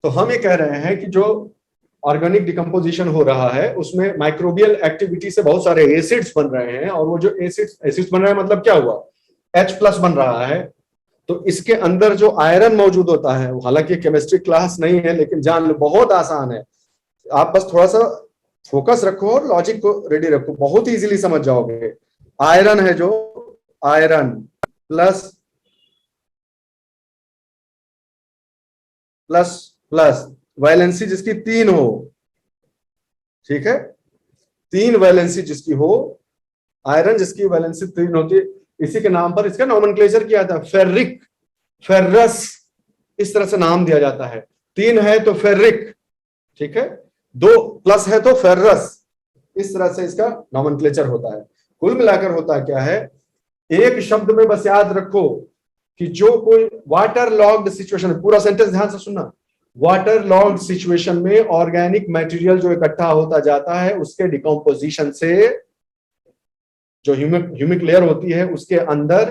S1: तो हम ये कह रहे हैं कि जो ऑर्गेनिक डिकम्पोजिशन हो रहा है उसमें माइक्रोबियल एक्टिविटी से बहुत सारे एसिड्स बन रहे हैं, और वो जो एसिड्स बन रहे हैं मतलब क्या हुआ? H+ बन रहा है। तो इसके अंदर जो आयरन मौजूद होता है, हालांकि केमिस्ट्री क्लास नहीं है लेकिन जान लो बहुत आसान है, आप बस थोड़ा सा फोकस रखो और लॉजिक को रेडी रखो, बहुत इजीली समझ जाओगे। आयरन है जो, iron plus plus plus valency जिसकी 3 हो, ठीक है? 3 वैलेंसी जिसकी हो, आयरन जिसकी वैलेंसी 3 होती है, इसी के नाम पर इसका नॉमेनक्लेचर किया जाता है, फेरिक, फेरस, इस तरह से नाम दिया जाता है। 3 है तो फेरिक, ठीक है? 2 प्लस है तो फेरस, इस तरह से इसका नॉमेनक्लेचर होता है। कुल मिलाकर होता क्या है, एक शब्द में बस याद रखो कि जो कोई वाटर लॉग्ड सिचुएशन, पूरा सेंटेंस ध्यान से सुनना, वाटर लॉग्ड सिचुएशन में ऑर्गेनिक मटेरियल जो इकट्ठा होता जाता है उसके डिकम्पोजिशन से जो ह्यूमिक लेयर होती है उसके अंदर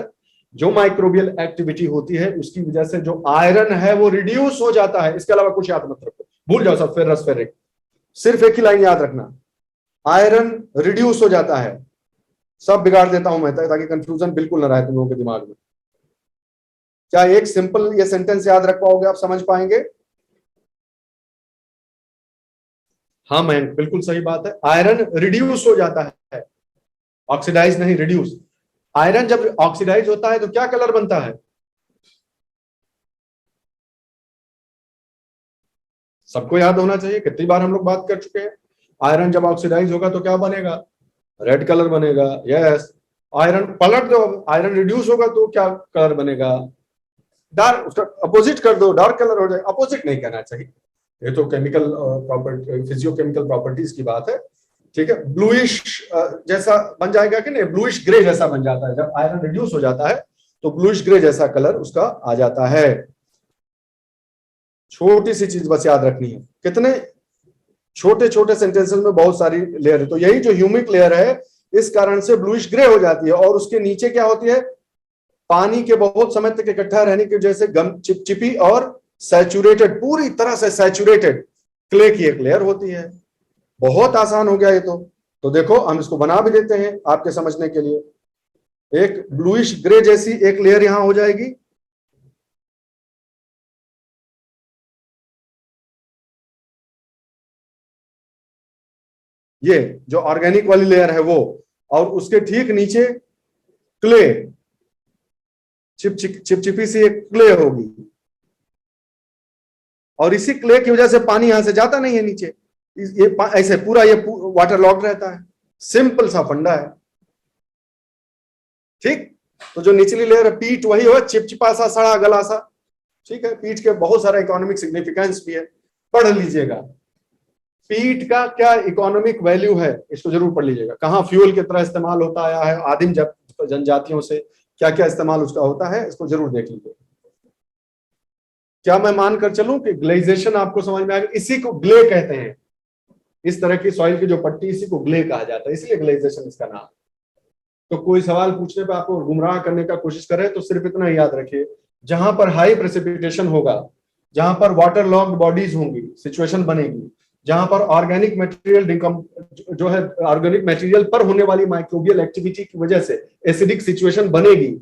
S1: जो माइक्रोबियल एक्टिविटी होती है उसकी वजह से जो आयरन है वो रिड्यूस हो जाता है। इसके अलावा कुछ याद मत रखो, भूल जाओ सब फेरस फेरिक, सिर्फ एक ही लाइन याद रखना, आयरन रिड्यूस हो जाता है। सब बिगाड़ देता हूं मैं ताकि कंफ्यूजन बिल्कुल ना रहे तुम लोगों के दिमाग में। क्या एक सिंपल ये सेंटेंस याद रख पाओगे, आप समझ पाएंगे? हाँ मैं बिल्कुल सही बात है, आयरन रिड्यूस हो जाता है, ऑक्सीडाइज नहीं, रिड्यूस। आयरन जब ऑक्सीडाइज होता है तो क्या कलर बनता है? सबको याद होना चाहिए, कितनी बार हम लोग बात कर चुके हैं। आयरन जब ऑक्सीडाइज होगा तो क्या बनेगा? रेड कलर बनेगा। यस, आयरन पलट दो, आयरन रिड्यूस होगा तो क्या कलर बनेगा? डार्क, उसका अपोजिट कर दो, डार्क कलर हो जाए। अपोजिट नहीं कहना चाहिए, ये तो केमिकल प्रॉपर्टी, फिजियोकेमिकल प्रॉपर्टीज की बात है, ठीक है। ब्लूइश जैसा बन जाएगा कि नहीं, ब्लूइश ग्रे जैसा बन जाता है जब आयरन रिड्यूस हो जाता है, तो ब्लूइश ग्रे जैसा कलर उसका आ जाता है। छोटी सी चीज बस याद रखनी है, कितने छोटे छोटे सेंटेंसेस में बहुत सारी लेयर है। तो यही जो ह्यूमिक लेयर है इस कारण से ब्लूइश ग्रे हो जाती है, और उसके नीचे क्या होती है? पानी के बहुत समय तक इकट्ठा रहने की वजह से गम चिपचिपी और सैचुरेटेड, पूरी तरह से सैचुरेटेड क्ले की एक लेयर होती है। बहुत आसान हो गया ये तो देखो हम इसको बना भी देते हैं आपके समझने के लिए। एक ब्लूइश ग्रे जैसी एक लेयर यहां हो जाएगी, ये जो ऑर्गेनिक वाली लेयर है वो, और उसके ठीक नीचे क्ले, चिपचिपी सी एक क्ले होगी, और इसी क्ले की वजह से पानी यहां से जाता नहीं है नीचे, ये ऐसे पूरा ये वाटर लॉक्ड रहता है। सिंपल सा फंडा है, ठीक। तो जो निचली लेयर है पीट वही हो, चिपचिपा सा, सड़ा गला सा, ठीक है। पीट के बहुत सारा इकोनॉमिक सिग्निफिकेंस भी है, पढ़ लीजिएगा। पीट का क्या इकोनॉमिक वैल्यू है इसको जरूर पढ़ लीजिएगा। कहाँ फ्यूल की तरह इस्तेमाल होता आया है, आदिम जनजातियों से क्या क्या इस्तेमाल उसका होता है, इसको जरूर देख लीजिए। क्या मैं मानकर चलूं कि ग्लेजेशन आपको समझ में आएगा? इसी को ग्ले कहते हैं, इस तरह की सॉइल की जो पट्टी, इसी को ग्ले कहा जाता है, इसलिए ग्लेजेशन इसका नाम। तो कोई सवाल पूछने पर आपको गुमराह करने का कोशिश करे तो सिर्फ इतना याद रखिए, जहां पर हाई प्रेसिपिटेशन होगा, जहां पर वाटर लॉक्ड बॉडीज होंगी, सिचुएशन बनेगी, जहां पर ऑर्गेनिक मटेरियल जो है, ऑर्गेनिक मटेरियल पर होने वाली माइक्रोबियल एक्टिविटी की वजह से एसिडिक सिचुएशन बनेगी,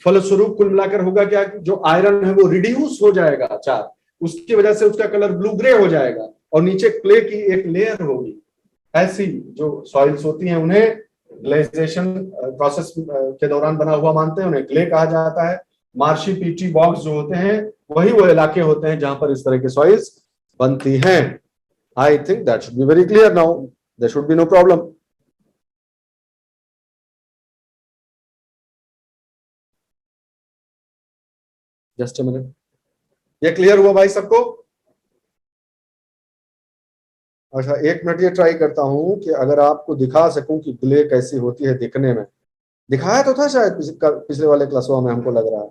S1: फलस्वरूप कुल मिलाकर होगा क्या, जो आयरन है वो रिड्यूस हो जाएगा चार, उसकी वजह से उसका कलर ब्लू ग्रे हो जाएगा, और नीचे क्ले की एक लेयर होगी। ऐसी जो सॉइल्स होती हैं उन्हें ग्लेजेशन प्रोसेस के दौरान बना हुआ मानते हैं, उन्हें ग्ले कहा जाता है। मार्शी पीटी बॉक्स जो होते हैं वही वो इलाके होते हैं जहां पर इस तरह के सॉइल्स बनती हैं। I think that should be very clear now, there should be no problem. Just a minute, ये क्लियर हुआ भाई सबको? अच्छा एक मिनट, ये ट्राई करता हूं कि अगर आपको दिखा सकूं कि ग्ले कैसी होती है दिखने में। दिखाया तो था शायद पिछले वाले क्लासों में, हमको लग रहा है।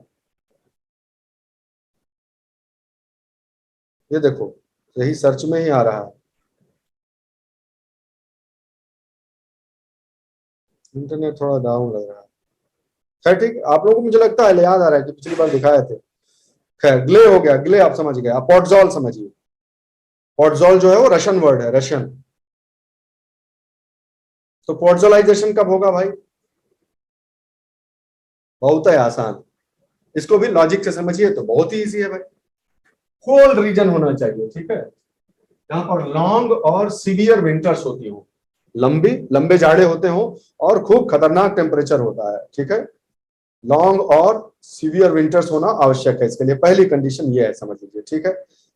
S1: ये देखो, यही सर्च में ही आ रहा है। इंटरनेट थोड़ा डाउन लग रहा है। खैर ठीक, आप लोगों को मुझे लगता है याद आ रहा है कि पिछली बार दिखाए थे। खैर ग्ले हो गया, ग्ले आप समझ गए। आप पॉटजॉल समझिए, पॉटजॉल जो है वो रशियन वर्ड है, रशियन। तो पॉटजोलाइजेशन कब होगा भाई? बहुत है आसान, इसको भी लॉजिक से समझिए तो बहुत ही इजी है भाई। कोल्ड रीजन होना चाहिए, ठीक है, जहां पर लॉन्ग और सीवियर विंटर्स होती हो, लंबे जाड़े होते हो और खूब खतरनाक टेम्परेचर होता है, ठीक है। लॉन्ग और सीवियर विंटर्स होना आवश्यक है इसके लिए, पहली कंडीशन ये है, समझ लीजिए, ठीक है।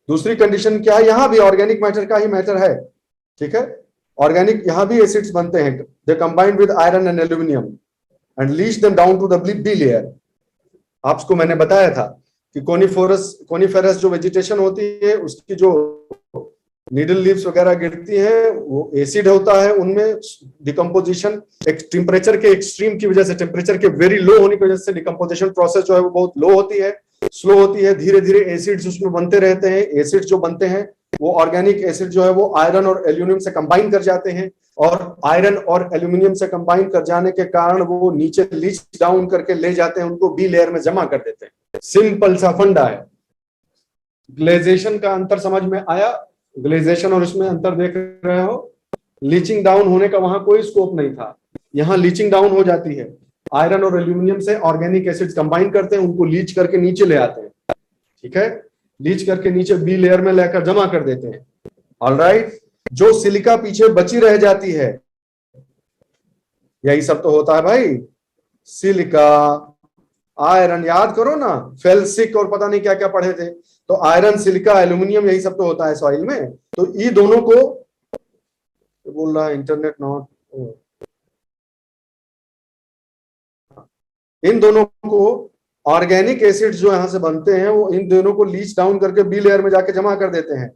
S1: दूसरी कंडीशन क्या है? यहां भी ऑर्गेनिक मैटर का ही मैटर है, ठीक है। ऑर्गेनिक यहां भी एसिड्स बनते हैं, they combined with iron and aluminium and leach them down to the B layer. आपको मैंने बताया था कि कोनिफेरस जो वेजिटेशन होती है उसकी जो नीडल लीव्स वगैरह गिरती हैं वो एसिड होता है, उनमें डिकम्पोजिशन एक टेम्परेचर के एक्सट्रीम की वजह से, टेम्परेचर के वेरी लो होने की वजह से डिकम्पोजिशन प्रोसेस जो है वो बहुत लो होती है, स्लो होती है। धीरे धीरे एसिड्स उसमें बनते रहते हैं। एसिड्स जो बनते हैं वो ऑर्गेनिक एसिड जो है वो आयरन और एल्यूमिनियम से कंबाइन कर जाते हैं, और आयरन और एल्यूमिनियम से कंबाइन कर जाने के कारण वो नीचे लीच डाउन करके ले जाते हैं, उनको बी लेयर में जमा कर देते हैं। सिंपल सा फंडा है। ग्लेजेशन का अंतर समझ में आया? ग्लेजेशन और इसमें अंतर देख रहे हो? लीचिंग डाउन होने का वहां कोई स्कोप नहीं था, यहां लीचिंग डाउन हो जाती है। आयरन और एल्यूमिनियम से ऑर्गेनिक एसिड्स कंबाइन करते हैं, उनको लीच करके नीचे ले आते हैं, ठीक है, लीच करके नीचे बी लेयर में लेकर जमा कर देते हैं। ऑलराइट, जो सिलिका पीछे बची रह जाती है, यही सब तो होता है भाई। सिलिका, आयरन, याद करो ना, फेल्सिक और पता नहीं क्या क्या पढ़े थे, तो आयरन, सिलिका, एल्यूमिनियम, यही सब तो होता है सॉइल में। तो ये दोनों को बोल रहा है इंटरनेट नॉट, इन दोनों को ऑर्गेनिक एसिड्स जो यहां से बनते हैं वो इन दोनों को लीच डाउन करके बी लेयर में जाके जमा कर देते हैं,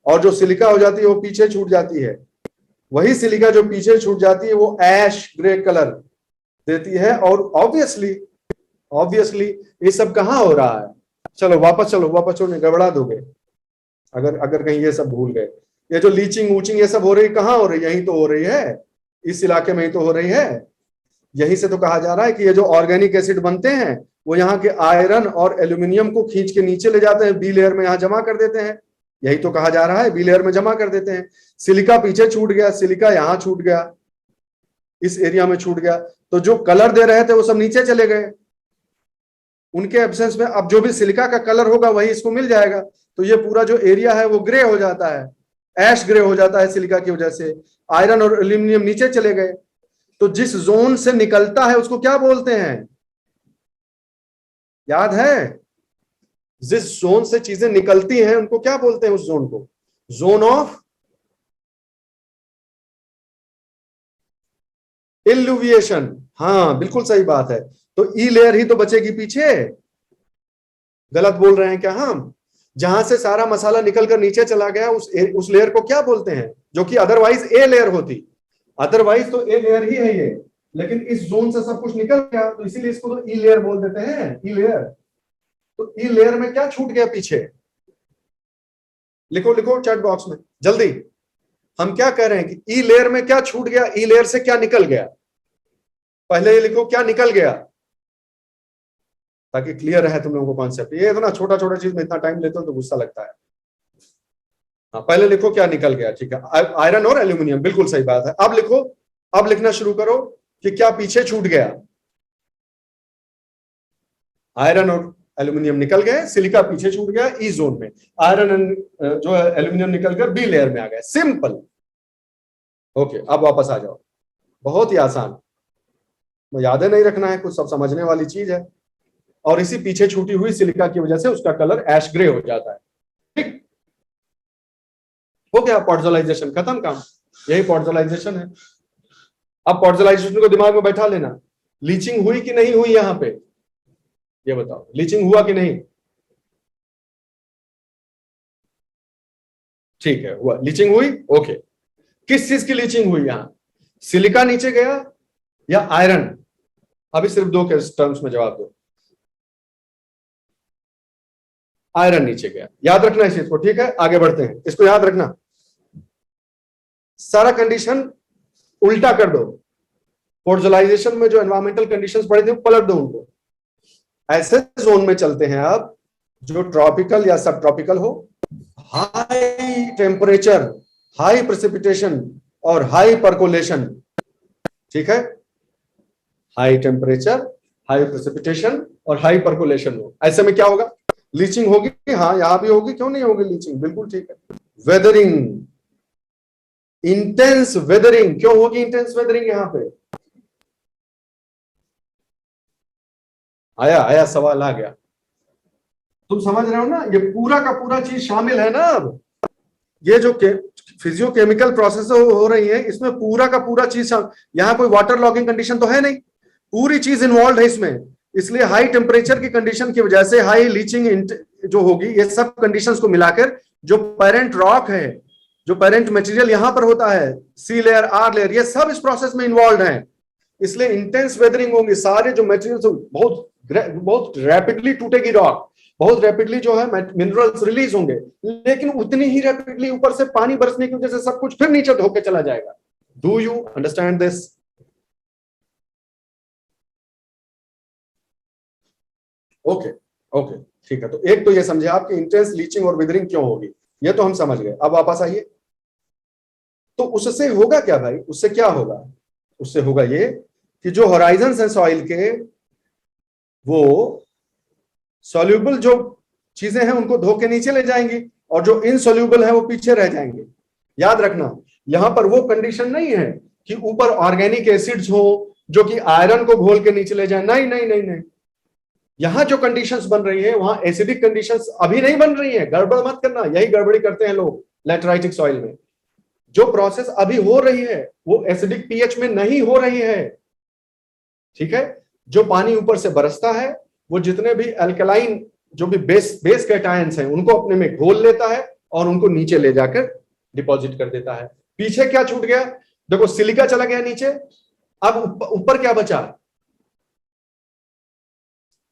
S1: और जो सिलिका हो जाती है वो पीछे छूट जाती है। वही सिलिका जो पीछे छूट जाती है वो ऐश ग्रे कलर देती है। और ऑब्वियसली ये सब कहां हो रहा है? चलो वापस चलो, गड़बड़ा दोगे अगर कहीं ये सब भूल गए। ये जो लीचिंग वूचिंग ये सब हो रही, कहां हो रही? यहीं तो हो रही है, इस इलाके में ही तो हो रही है। यहीं से तो कहा जा रहा है कि ये जो ऑर्गेनिक एसिड बनते हैं वो यहाँ के आयरन और एल्यूमिनियम को खींच के नीचे ले जाते हैं, बी लेयर में यहाँ जमा कर देते हैं। यही तो कहा जा रहा है, बी लेयर में जमा कर देते हैं। सिलिका पीछे छूट गया, सिलिका यहाँ छूट गया, इस एरिया में छूट गया, तो जो कलर दे रहे थे वो सब नीचे चले गए। उनके एब्सेंस में अब जो भी सिलिका का कलर होगा वही इसको मिल जाएगा। तो ये पूरा जो एरिया है वो ग्रे हो जाता है, ऐश ग्रे हो जाता है सिलिका की वजह से। आयरन और एल्यूमिनियम नीचे चले गए। तो जिस जोन से निकलता है उसको क्या बोलते हैं? याद है? जिस जोन से चीजें निकलती हैं उनको क्या बोलते हैं? उस जोन को जोन ऑफ इल्यूविएशन। हाँ बिल्कुल सही बात है। तो ई लेयर ही तो बचेगी पीछे। गलत बोल रहे हैं क्या हम? जहां से सारा मसाला निकल कर नीचे चला गया उस लेयर को क्या बोलते हैं? जो कि अदरवाइज ए लेयर होती, अदरवाइज तो ए लेयर ही है ये, लेकिन इस जोन से सब कुछ निकल गया तो इसीलिए इसको तो ई लेयर बोल देते हैं, ई लेयर। तो ई लेयर में क्या छूट गया पीछे? लिखो लिखो चैट बॉक्स में जल्दी। हम क्या कह रहे हैं कि ई लेयर में क्या छूट गया, ई लेयर से क्या निकल गया? पहले ये लिखो क्या निकल गया, ताकि क्लियर रहे तुम लोगों को कॉन्सेप्ट। ये इतना छोटा छोटा चीज में इतना टाइम लेते हो तो गुस्सा लगता है। हाँ पहले लिखो क्या निकल गया, ठीक है, आयरन और एल्यूमिनियम, बिल्कुल सही बात है। अब लिखो, अब लिखना शुरू करो कि क्या पीछे छूट गया। आयरन और एल्यूमिनियम निकल गए, सिलिका पीछे छूट गया ई जोन में, आयरन जो एल्यूमिनियम निकल कर बी लेयर में आ गया। सिंपल। ओके अब वापस आ जाओ, बहुत ही आसान, यादें नहीं रखना है कुछ, सब समझने वाली चीज है। और इसी पीछे छूटी हुई सिलिका की वजह से उसका कलर ऐश ग्रे हो जाता है। ठीक हो गया, पॉडजोलाइजेशन खत्म काम। यही पॉडजोलाइजेशन है। अब पॉडजोलाइजेशन को दिमाग में बैठा लेना। लीचिंग हुई कि नहीं हुई यहां पे? ये बताओ, लीचिंग हुआ कि नहीं? ठीक है, हुआ, लीचिंग हुई। ओके, किस चीज की लीचिंग हुई यहां? सिलिका नीचे गया या आयरन? अभी सिर्फ दो के टर्म्स में जवाब दो। आयरन नीचे गया, याद रखना इस चीज को, ठीक है। आगे बढ़ते हैं, इसको याद रखना। सारा कंडीशन उल्टा कर दो। पॉडजोलाइजेशन में जो एनवायरमेंटल कंडीशंस पड़े थे पलट दो उनको। ऐसे जोन में चलते हैं अब जो ट्रॉपिकल या सब ट्रॉपिकल हो, हाई टेम्परेचर, हाई प्रेसिपिटेशन और हाई परकोलेशन, ठीक है। हाई टेम्परेचर, हाई प्रेसिपिटेशन और हाई परकोलेशन हो, ऐसे में क्या होगा? लीचिंग होगी। हाँ यहां भी होगी, क्यों नहीं होगी लीचिंग, बिल्कुल ठीक है। वेदरिंग, इंटेंस वेदरिंग, क्यों होगी इंटेंस वेदरिंग? यहां पे आया सवाल आ गया। तुम समझ रहे हो ना, ये पूरा का पूरा चीज शामिल है ना। अब ये जो फिजियोकेमिकल प्रोसेस हो रही है इसमें पूरा का पूरा चीज, यहाँ कोई वाटर लॉगिंग कंडीशन तो है नहीं, पूरी चीज इन्वॉल्व है इसमें। इसलिए हाई टेम्परेचर की कंडीशन की वजह से हाई लीचिंग जो होगी, ये सब कंडीशंस को मिलाकर जो पेरेंट रॉक है, जो पेरेंट मटेरियल यहां पर होता है, सी लेयर, आर लेयर, ये सब इस प्रोसेस में इन्वॉल्व हैं। इसलिए इंटेंस वेदरिंग होंगी, सारे जो मटेरियल बहुत रैपिडली टूटेगी रॉक। बहुत रैपिडली जो है मिनरल्स रिलीज होंगे, लेकिन उतनी ही रैपिडली ऊपर से पानी बरसने की वजह से सब कुछ फिर नीचे धोके चला जाएगा। Do you understand this? Okay okay, ठीक है। तो एक तो ये समझे आप कि इंटेंस लीचिंग और विदरिंग क्यों होगी, ये तो हम समझ गए। अब वापस आइए, तो उससे होगा क्या भाई? उससे क्या होगा? उससे होगा ये कि जो होराइजन है सॉइल के, वो सॉल्यूबल जो चीजें हैं उनको धो के नीचे ले जाएंगी, और जो इनसॉल्यूबल है वो पीछे रह जाएंगे। याद रखना, यहां पर वो कंडीशन नहीं है कि ऊपर ऑर्गेनिक एसिड्स हो जो कि आयरन को घोल के नीचे ले जाए। नहीं नहीं नहीं नहीं, यहां जो कंडीशंस बन रही है वहां एसिडिक कंडीशंस अभी नहीं बन रही है। गड़बड़ मत करना, यही गड़बड़ी करते हैं लोग लैटराइटिक सॉइल में। जो प्रोसेस अभी हो रही है वो एसिडिक पीएच में नहीं हो रही है, ठीक है। जो पानी ऊपर से बरसता है वो जितने भी अल्कलाइन, जो भी बेस कैटायंस हैं, उनको अपने में घोल लेता है और उनको नीचे ले जाकर डिपॉजिट कर देता है। पीछे क्या छूट गया? देखो, सिलिका चला गया नीचे, अब ऊपर क्या बचा?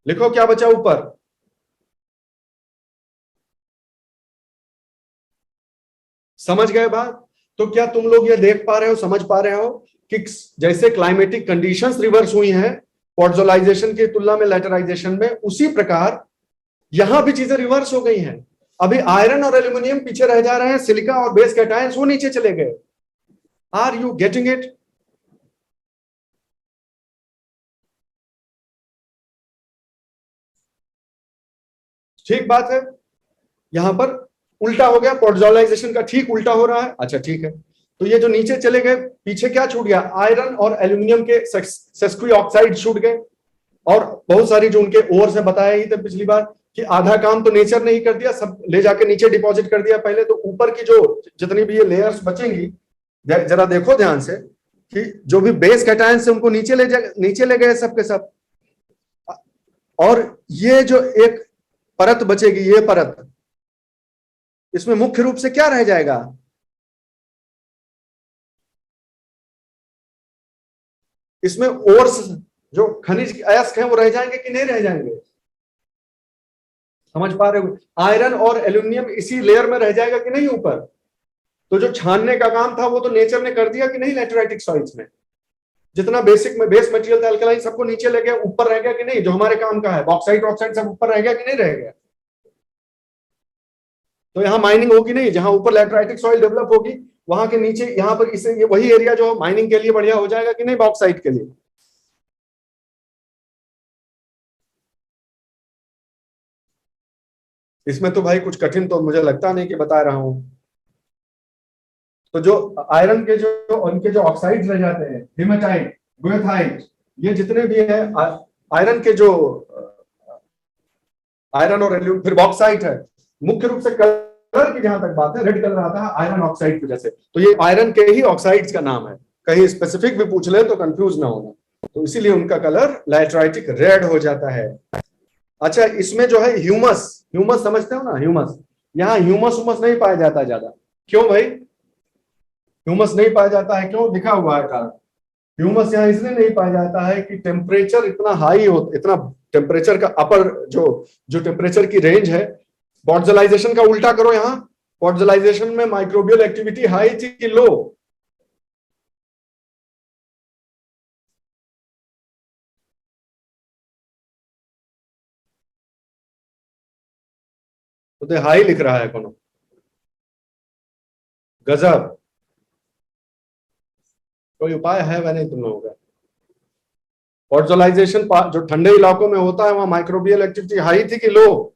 S1: लिखो क्या बचा ऊपर? समझ गए बात? तो क्या तुम लोग ये देख पा रहे हो, समझ पा रहे हो कि जैसे क्लाइमेटिक कंडीशंस रिवर्स हुई हैं पॉडजोलाइजेशन की तुलना में लैटराइजेशन में, उसी प्रकार यहां भी चीजें रिवर्स हो गई हैं। अभी आयरन और एल्यूमिनियम पीछे रह जा रहे हैं, सिलिका और बेस कैटायंस वो नीचे चले गए। Are you getting it? ठीक बात है। यहां पर उल्टा हो गया, पॉडजोलाइजेशन का ठीक उल्टा हो रहा है। अच्छा ठीक है, तो ये जो नीचे चले गए, पीछे क्या छूट गया? आयरन और एल्यूमिनियम के सेस्क्वी ऑक्साइड छूट गए, और बहुत सारी जो उनके ओर से बताया ही थे पिछली बार कि आधा काम तो नेचर ने ही कर दिया, सब ले जाके नीचे डिपॉजिट कर दिया पहले। तो ऊपर की जो जितनी भी ये लेयर्स बचेंगी, जरा देखो ध्यान से कि जो भी बेस कैटायन से उनको नीचे ले गए सब के सब। और ये जो एक परत बचेगी, ये परत, इसमें मुख्य रूप से क्या रह जाएगा? इसमें ओर्स, जो खनिज अयस्क हैं वो रह जाएंगे कि नहीं रह जाएंगे? समझ पा रहे हो? आयरन और एल्यूमिनियम इसी लेयर में रह जाएगा कि नहीं ऊपर? तो जो छानने का काम था वो तो नेचर ने कर दिया कि नहीं लैटेराइटिक सॉइल्स में? जितना बेसिक में बेस मटेरियल था अल्कलाइन, सबको नीचे ले गया, ऊपर रह गया कि नहीं? जो हमारे काम का है बॉक्साइट ऑक्साइड सब ऊपर रह गया कि नहीं रह गया? तो यहाँ माइनिंग होगी नहीं, जहां ऊपर लैटेराइटिक सॉइल डेवलप होगी वहां के नीचे यहाँ पर इसे ये वही एरिया जो माइनिंग के लिए बढ़िया हो जाएगा कि नहीं बॉक्साइट के लिए? इसमें तो भाई कुछ कठिन तो मुझे लगता नहीं कि बता रहा हूं। तो जो आयरन के जो उनके जो ऑक्साइड्स रह जाते हैं, हेमाटाइट, गोएथाइट, ये जितने भी है आयरन के जो आयरन और एल्यूमिनियम, फिर बॉक्साइट है। मुख्य रूप से कलर की जहां तक बात है, रेड कलर आता है आयरन ऑक्साइड की वजह से, तो ये आयरन के ही ऑक्साइड्स का नाम है। कहीं स्पेसिफिक भी पूछ ले तो कंफ्यूज ना होना, तो इसीलिए उनका कलर लैटेराइटिक रेड हो जाता है। अच्छा, इसमें जो है ह्यूमस, ह्यूमस समझते हो ना? ह्यूमस, यहाँ ह्यूमस उमस नहीं पाया जाता ज्यादा। क्यों भाई ह्यूमस नहीं पाया जाता है? क्यों? लिखा हुआ है कारण। ह्यूमस यहाँ इसलिए नहीं पाया जाता है कि टेम्परेचर इतना हाई हो, इतना टेम्परेचर का अपर जो जो टेम्परेचर की रेंज है, पॉडजलाइजेशन का उल्टा करो। यहाँ पॉडजलाइजेशन में माइक्रोबियल एक्टिविटी हाई थी कि लो? तो हाई लिख रहा है कौन? गजब, कोई उपाय है वह नहीं तुम लोगों का? पॉडजलाइजेशन जो ठंडे इलाकों में होता है वहां माइक्रोबियल एक्टिविटी हाई थी कि लो?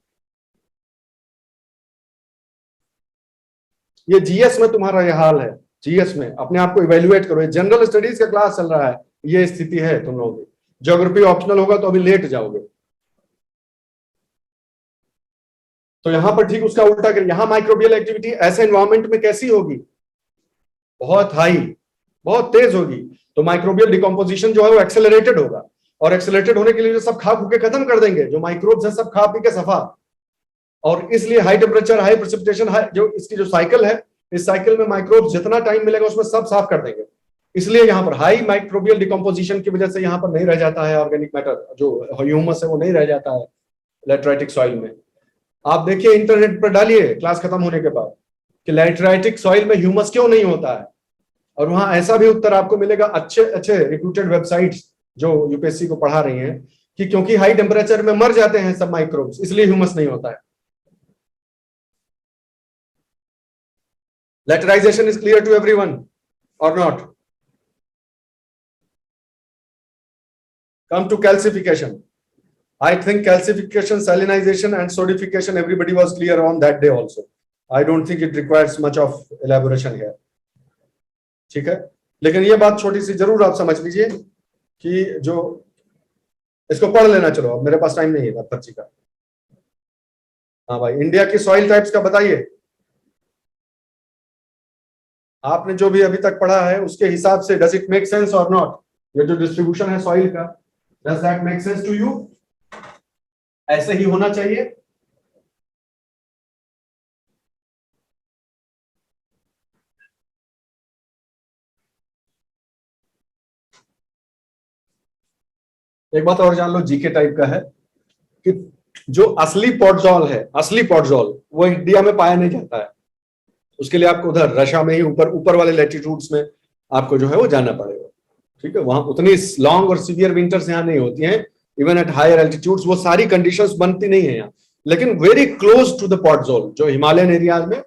S1: ये जीएस में तुम्हारा ये हाल है। जीएस में अपने आप को इवेल्युएट करो, जनरल स्टडीज का क्लास चल रहा है, ये स्थिति है तुम लोगों की। ज्योग्राफी ऑप्शनल होगा तो अभी लेट जाओगे। तो यहां पर ठीक उसका उल्टा करें, यहां माइक्रोबियल एक्टिविटी ऐसे एनवायरमेंट में कैसी होगी? बहुत हाई, बहुत तेज होगी। तो माइक्रोबियल डिकम्पोजिशन जो है वो एक्सेलरेटेड होगा, और एक्सेलरेटेड होने के लिए जो सब खा खू के खत्म कर देंगे, जो माइक्रोब्स है सब खा पी के सफा। और इसलिए हाई टेम्परेचर, हाई प्रेसिपिटेशन, जो इसकी जो साइकिल है, इस साइकिल में माइक्रोब्स जितना टाइम मिलेगा उसमें सब साफ कर देंगे। इसलिए यहाँ पर हाई माइक्रोबियल डिकम्पोजिशन की वजह से यहाँ पर नहीं रह जाता है ऑर्गेनिक मैटर, जो ह्यूमस है वो नहीं रह जाता है लैटेराइटिक सॉइल में। आप देखिए इंटरनेट पर डालिए क्लास खत्म होने के बाद कि लैटराइटिक सॉइल में ह्यूमस क्यों नहीं होता है, और वहां ऐसा भी उत्तर आपको मिलेगा अच्छे अच्छे रिप्यूटेड वेबसाइट्स जो यूपीएससी को पढ़ा रही हैं कि क्योंकि हाई टेम्परेचर में मर जाते हैं सब माइक्रोब्स, इसलिए ह्यूमस नहीं होता है। Laterization is clear to everyone और not? Come to calcification. I think calcification, salinization and solidification, everybody was clear on that day also. I don't think it requires much of elaboration here. ठीक है, लेकिन ये बात छोटी सी जरूर आप समझ लीजिए कि जो इसको पढ़ लेना, चलो अब मेरे पास टाइम नहीं है पर्ची का। हाँ भाई, इंडिया की सॉइल टाइप्स का बताइए, आपने जो भी अभी तक पढ़ा है उसके हिसाब से डज इट मेक सेंस और नॉट? ये जो डिस्ट्रीब्यूशन है सॉइल का, does that make sense to you? ऐसे ही होना चाहिए? एक बात और जान लो, जीके टाइप का है कि जो असली पॉटजॉल है, असली पॉटजॉल वो इंडिया में पाया नहीं जाता है। उसके लिए आपको उधर रशिया में ही ऊपर ऊपर वाले लैटिट्यूड्स में आपको जो है वो जाना पड़ेगा। ठीक है, वहां उतनी लॉन्ग और सीवियर विंटर्स यहाँ नहीं होती हैं, इवन एट हायर एल्टीट्यूड्स वो सारी कंडीशंस बनती नहीं है यहाँ, लेकिन वेरी क्लोज टू द पॉटजॉल, जो हिमालयन एरियाज में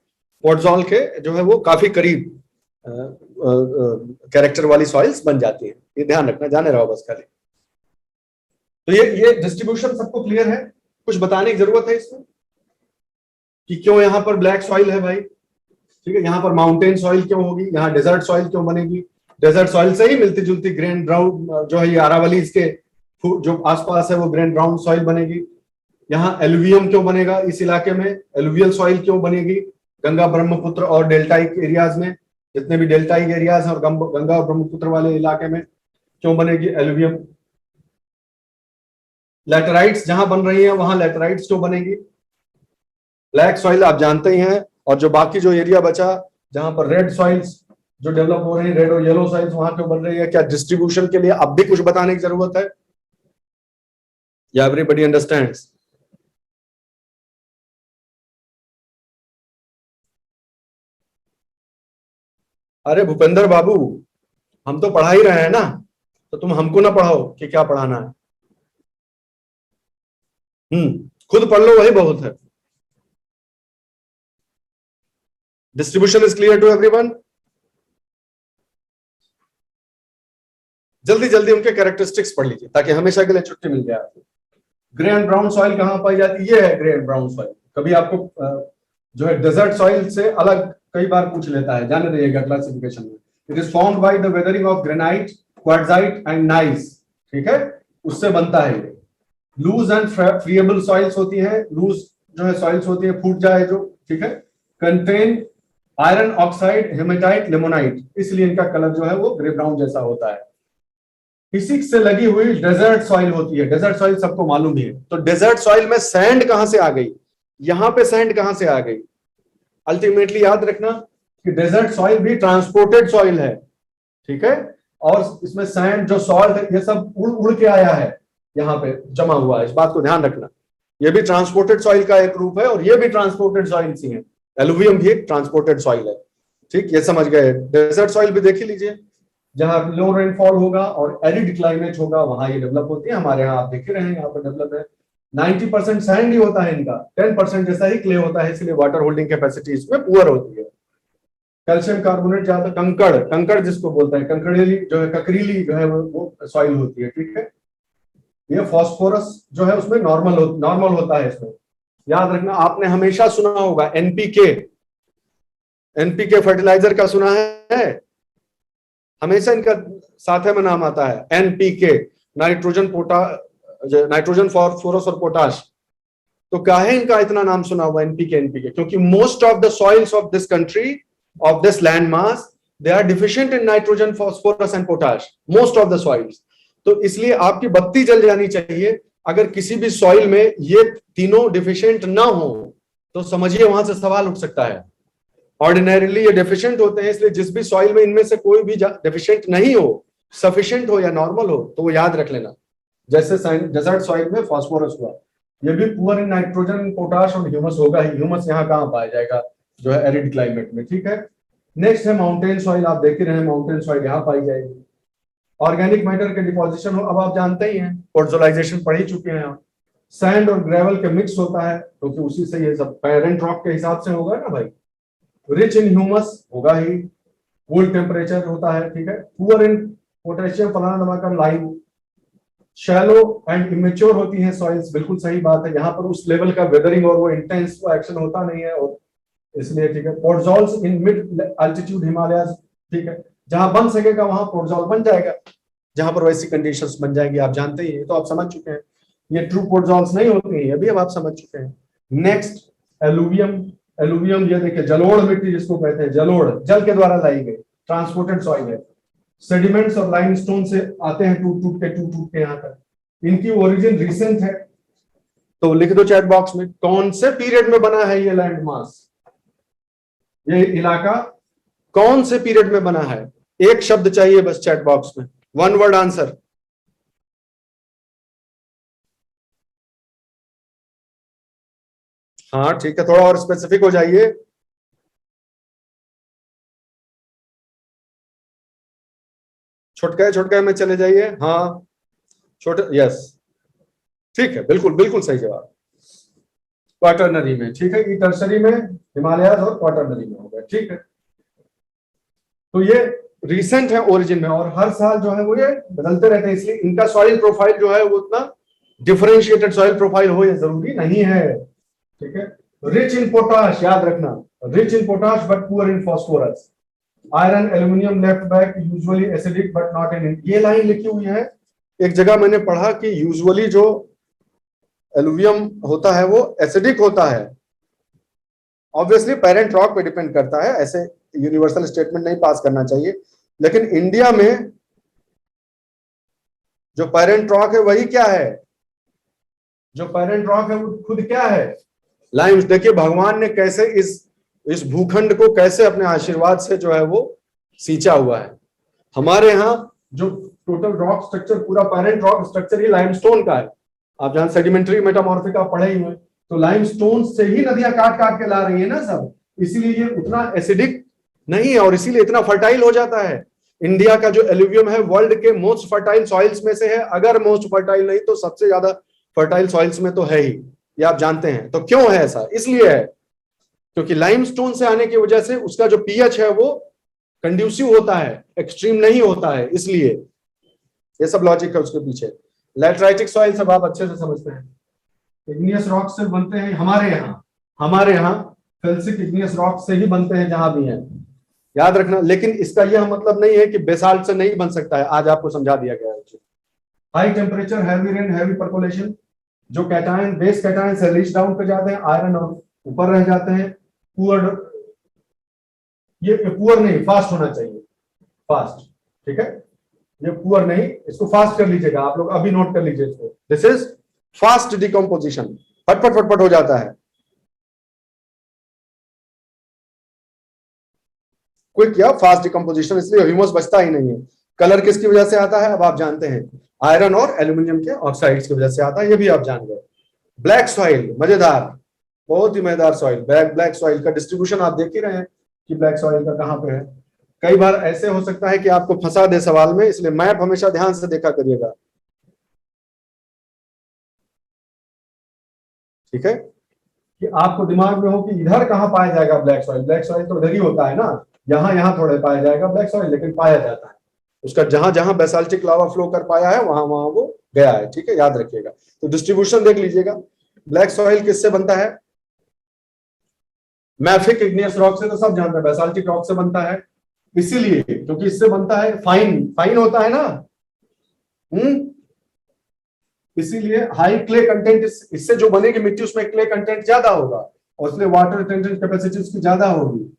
S1: पॉटजॉल के जो है वो काफी करीब कैरेक्टर वाली सॉइल्स बन जाती हैं। ये ध्यान रखना, जाने रहो बस खाली। तो ये डिस्ट्रीब्यूशन सबको क्लियर है? कुछ बताने की जरूरत है इसमें कि क्यों यहाँ पर ब्लैक सॉइल है भाई? ठीक है, यहाँ पर माउंटेन सॉइल क्यों होगी, यहाँ डेजर्ट सॉइल क्यों बनेगी? डेजर्ट सॉइल से ही मिलती जुलती ग्रेन ब्राउन जो है ये अरावली इसके जो आसपास है वो ग्रेन ब्राउन सॉइल बनेगी। यहाँ एलुवियम क्यों बनेगा इस इलाके में? एलुवियल सॉइल क्यों बनेगी? गंगा ब्रह्मपुत्र और डेल्टाइक एरियाज में, जितने भी डेल्टाइक एरियाज हैं और गंगा और ब्रह्मपुत्र वाले इलाके में क्यों बनेगी एलुवियम? लैटेराइट्स जहां बन रही है वहां लैटेराइट्स क्यों बनेगी? ब्लैक सॉइल आप जानते ही हैं, और जो बाकी जो एरिया बचा जहां पर रेड सॉइल्स जो डेवलप हो रही है, रेड और येलो सॉइल्स वहां क्यों बन रही है? क्या डिस्ट्रीब्यूशन के लिए अब भी कुछ बताने की जरूरत है या एवरीबॉडी अंडरस्टैंड्स? अरे भूपेंद्र बाबू, हम तो पढ़ा ही रहे हैं ना, तो तुम हमको ना पढ़ाओ कि क्या पढ़ाना है। खुद पढ़ लो वही बहुत है। Distribution is clear to everyone? जल्दी जल्दी उनके कैरेक्टरिस्टिक्स पढ़ लीजिए ताकि हमेशा के लिए छुट्टी मिल जाए आपको। ग्रे एंड ब्राउन सॉइल कहां पाई जाती है? ये है ग्रे एंड ब्राउन सॉइल। कभी आपको जो है डेजर्ट सॉइल से अलग कई बार पूछ लेता है, जाने रहिएगा क्लासिफिकेशन में। It is formed by the weathering of granite, quartzite and nice. ठीक है, उससे बनता है ये। लूज एंड फ्रीएबल सॉइल्स होती है, लूज जो है सॉइल्स होती है, फूट जाए जो। ठीक है, contain iron oxide, haematite, limonite, इसलिए इनका कलर जो है वो ग्रे ब्राउन जैसा होता है। फिजिक्स से लगी हुई डेजर्ट सॉइल होती है। डेजर्ट सॉइल सबको मालूम ही है। तो डेजर्ट सॉइल में सैंड कहां से आ गई? यहां पे सैंड कहां से आ गई? अल्टीमेटली याद रखना कि डेजर्ट सॉइल भी ट्रांसपोर्टेड सॉइल है। ठीक है, और इसमें सैंड जो सॉल्ट है ये सब उड़ उड़ के आया है, यहाँ पे जमा हुआ है, इस बात को ध्यान रखना। ये भी ट्रांसपोर्टेड सॉइल का एक रूप है और ये भी ट्रांसपोर्टेड सॉइल ही है। एलुवियम भी एक ट्रांसपोर्टेड सॉइल है। ठीक, ये समझ गए? डेजर्ट सॉइल भी देख ही लीजिए, जहां लो रेनफॉल होगा और एरिड क्लाइमेट होगा वहां ये डेवलप होती है। हमारे यहाँ आप देख रहे हैं, यहाँ पर डेवलप है। 90% सैंड ही होता है इनका, 10% जैसा ही क्ले होता है, इसलिए वाटर होल्डिंग कैपेसिटी इसमें पुअर होती है। कैल्शियम कार्बोनेट ज्यादा, कंकड़, कंकड़ जिसको बोलते हैं, कंकड़ेली जो है, ककरीली जो है वो सॉइल होती है। ठीक है, ये फास्फोरस जो है उसमें नॉर्मल होता है इसमें। याद रखना, आपने हमेशा सुना होगा एनपीके, एनपीके फर्टिलाइजर का सुना है? हमेशा इनका साथ में नाम आता है एनपीके, नाइट्रोजन नाइट्रोजन फॉस्फोरस और पोटाश। तो काहे इनका इतना नाम सुना हुआ एनपीके एनपीके? क्योंकि most of the soils of this country, of this land mass, they are deficient in nitrogen, phosphorus and potash, most of the soils. तो इसलिए आपकी बत्ती जल जानी चाहिए अगर किसी भी सॉइल में ये तीनों डिफिशिएंट ना हो, तो समझिए वहां से सवाल उठ सकता है। ऑर्डिनरीली ये डेफिशिएंट होते हैं, इसलिए जिस भी सॉइल में इनमें से कोई भी डेफिशिएंट नहीं हो, सफिशिएंट हो या नॉर्मल हो, तो वो याद रख लेना। जैसे डेजर्ट सॉइल में फास्फोरस हुआ, ये भी पुअर इन नाइट्रोजन, पोटाश और ह्यूमस होगा ही। ह्यूमस यहाँ कहाँ पाया जाएगा जो है एरिड क्लाइमेट में, ठीक है। नेक्स्ट है माउंटेन सॉइल, आप देख ही रहे हैं माउंटेन सॉइल यहाँ पाई जाएगी। ऑर्गेनिक मैटर के डिपोजिशन हो, अब आप जानते ही हैं, पोर्जोलाइजेशन पढ़ ही चुके हैं आप। सैंड और ग्रेवल के मिक्स होता है, क्योंकि उसी से ये सब पेरेंट रॉक के हिसाब से होगा ना भाई। रिच इन ह्यूमस होगा ही, कूल टेम्परेचर होता है, ठीक है। पुअर इन पोटेशियम, फलाना धमाका, लाइम। शैलो एंड इमेच्योर होती हैं सॉइल्स, बिल्कुल सही बात है। यहाँ पर उस लेवल का वेदरिंग और वो इंटेंस वो एक्शन होता नहीं है, और इसलिए ठीक है। पोर्टजॉल्स इन मिड अल्टीट्यूड हिमालयाज, ठीक है। जहां बन सकेगा वहां पोर्टजॉल बन जाएगा, जहां पर वैसी कंडीशंस बन जाएगी, आप जानते ही हैं, तो आप समझ चुके हैं। ये ट्रू पोर्टजॉल्स नहीं होती हैं, अभी अब आप समझ चुके हैं। Next alluvium. एलुवियम ये देखिए जलोढ़ मिट्टी जिसको कहते हैं, जलोढ़ जल के द्वारा लाई गई, ट्रांसपोर्टेड सॉइल है। सेडिमेंट्स और लाइमस्टोन से आते हैं टूट टूट के यहाँ तक। इनकी ओरिजिन रिसेंट है, तो लिख दो चैट बॉक्स में कौन से पीरियड में बना है ये लैंड मास, ये इलाका कौन से पीरियड में बना है। एक शब्द चाहिए बस चैट बॉक्स में, वन वर्ड आंसर। हाँ ठीक है, थोड़ा और स्पेसिफिक हो जाइए। छुटकाए में चले जाइए। हाँ छोटे, यस ठीक है, बिल्कुल बिल्कुल सही जवाब। क्वाटरनरी में, ठीक है। ये टर्सरी में हिमालयाज और क्वाटरनरी में हो गया, ठीक है। तो ये रिसेंट है ओरिजिन में, और हर साल जो है वो ये बदलते रहते हैं, इसलिए इनका सॉइल प्रोफाइल जो है वो उतना डिफरेंशिएटेड सॉइल प्रोफाइल हो ये जरूरी नहीं है, ठीक है। रिच इन पोटाश, याद रखना, rich in potash but poor in phosphorus. Iron aluminium left back usually acidic but not in. ये लाइन लिखी हुई है, एक जगह मैंने पढ़ा कि यूजुअली जो एलुवियम होता है वो एसिडिक होता है। ऑब्वियसली पेरेंट रॉक पे डिपेंड करता है, ऐसे यूनिवर्सल स्टेटमेंट नहीं पास करना चाहिए। लेकिन इंडिया में जो पेरेंट रॉक है वही क्या है, जो पेरेंट रॉक है वो खुद क्या है, लाइम्स। देखिए भगवान ने कैसे इस भूखंड को कैसे अपने आशीर्वाद से जो है वो सींचा हुआ है। हमारे यहाँ जो टोटल रॉक स्ट्रक्चर, पूरा पेरेंट रॉक स्ट्रक्चर ही लाइमस्टोन का है। आप जहां सेडिमेंट्री मेटामॉर्फिक आप पढ़े ही हुए, तो लाइमस्टोन से ही नदियां काट काट के ला रही है ना सब, इसीलिए ये उतना एसिडिक नहीं है और इसीलिए इतना फर्टाइल हो जाता है। इंडिया का जो एलुवियम है वर्ल्ड के मोस्ट फर्टाइल सॉइल्स में से है, अगर मोस्ट फर्टाइल नहीं तो सबसे ज्यादा फर्टाइल सॉइल्स में तो है ही, ये आप जानते हैं। तो क्यों है ऐसा, इसलिए है क्योंकि लाइमस्टोन से आने की वजह से उसका जो पीएच है वो कंड्यूसिव होता है, एक्सट्रीम नहीं होता है, इसलिए ये सब लॉजिक है उसके पीछे। लैटराइटिक सॉइल सब आप अच्छे से समझते हैं, इग्नियस रॉक से बनते हैं। हमारे यहाँ फेल्सिक इग्नियस रॉक से ही बनते हैं जहां भी हैं, याद रखना। लेकिन इसका यह मतलब नहीं है कि बेसाल्ट से नहीं बन सकता है, आज आपको समझा दिया गया है। High temperature, heavy rain, heavy percolation, जो कैटायन बेस कैटायन से रीच डाउन पे जाते हैं, आयरन और ऊपर रह जाते हैं। पुअर, ये पुअर नहीं, फास्ट होना चाहिए, फास्ट, ठीक है। ये पुअर नहीं, इसको फास्ट कर लीजिएगा आप लोग, अभी नोट कर लीजिए इसको। दिस इज फास्ट डिकम्पोजिशन, फटफट फटफट हो जाता है। क्विक या फास्ट डिकम्पोजिशन, इसलिए ह्यूमस बचता ही नहीं है। कलर किसकी वजह से आता है, अब आप जानते हैं, आयरन और एल्यूमिनियम के ऑक्साइड्स की वजह से आता है, ये भी आप जान गए। ब्लैक सॉइल, मजेदार, बहुत ही मजेदार सॉइल। ब्लैक सॉइल का डिस्ट्रीब्यूशन आप देख ही रहे हैं कि ब्लैक सॉइल का कहां पे है। कई बार ऐसे हो सकता है कि आपको फंसा दे सवाल में, इसलिए मैप हमेशा ध्यान से देखा करिएगा, ठीक है, कि आपको दिमाग में हो कि इधर कहां पाया जाएगा ब्लैक सॉइल। ब्लैक सॉइल तो इधर ही होता है ना, यहाँ थोड़े पाया जाएगा ब्लैक सॉइल, लेकिन पाया जाता है। उसका जहां जहां बेसाल्टिक लावा फ्लो कर पाया है वहां वहां वो गया है, ठीक है, याद रखिएगा। तो डिस्ट्रीब्यूशन देख लीजिएगा। ब्लैक सॉइल किससे बनता है, मैफिक इग्नियस रॉक से, तो सब जानते हैं, बेसाल्टिक रॉक से बनता है। इसीलिए क्योंकि इससे बनता है फाइन होता है ना, इसीलिए हाई क्ले कंटेंट, इससे जो बनेगी मिट्टी उसमें क्ले कंटेंट ज्यादा होगा और इसलिए वाटर रिटेंशन कैपेसिटी उसकी ज्यादा होगी।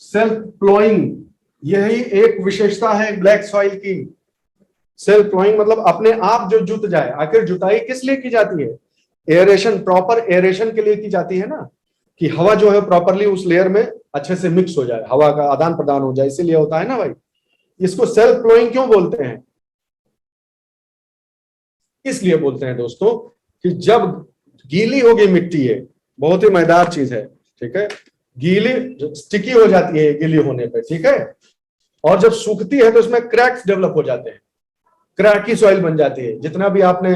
S1: सेल्फ प्लोइंग, यही एक विशेषता है ब्लैक सॉइल की। सेल्फ प्लोइंग मतलब अपने आप जो जुत जाए। आखिर जुताई किस लिए की जाती है, एयरेशन, प्रॉपर एयरेशन के लिए की जाती है ना, कि हवा जो है प्रॉपरली उस लेयर में अच्छे से मिक्स हो जाए, हवा का आदान प्रदान हो जाए, इसीलिए होता है ना भाई। इसको सेल्फ प्लोइंग क्यों बोलते हैं, इसलिए बोलते हैं दोस्तों कि जब गीली होगी मिट्टी, है बहुत ही मजेदार चीज है, ठीक है, गीली स्टिकी हो जाती है गीली होने पे, ठीक है, और जब सूखती है तो इसमें क्रैक्स डेवलप हो जाते हैं, क्रैकी सॉइल बन जाती है। जितना भी आपने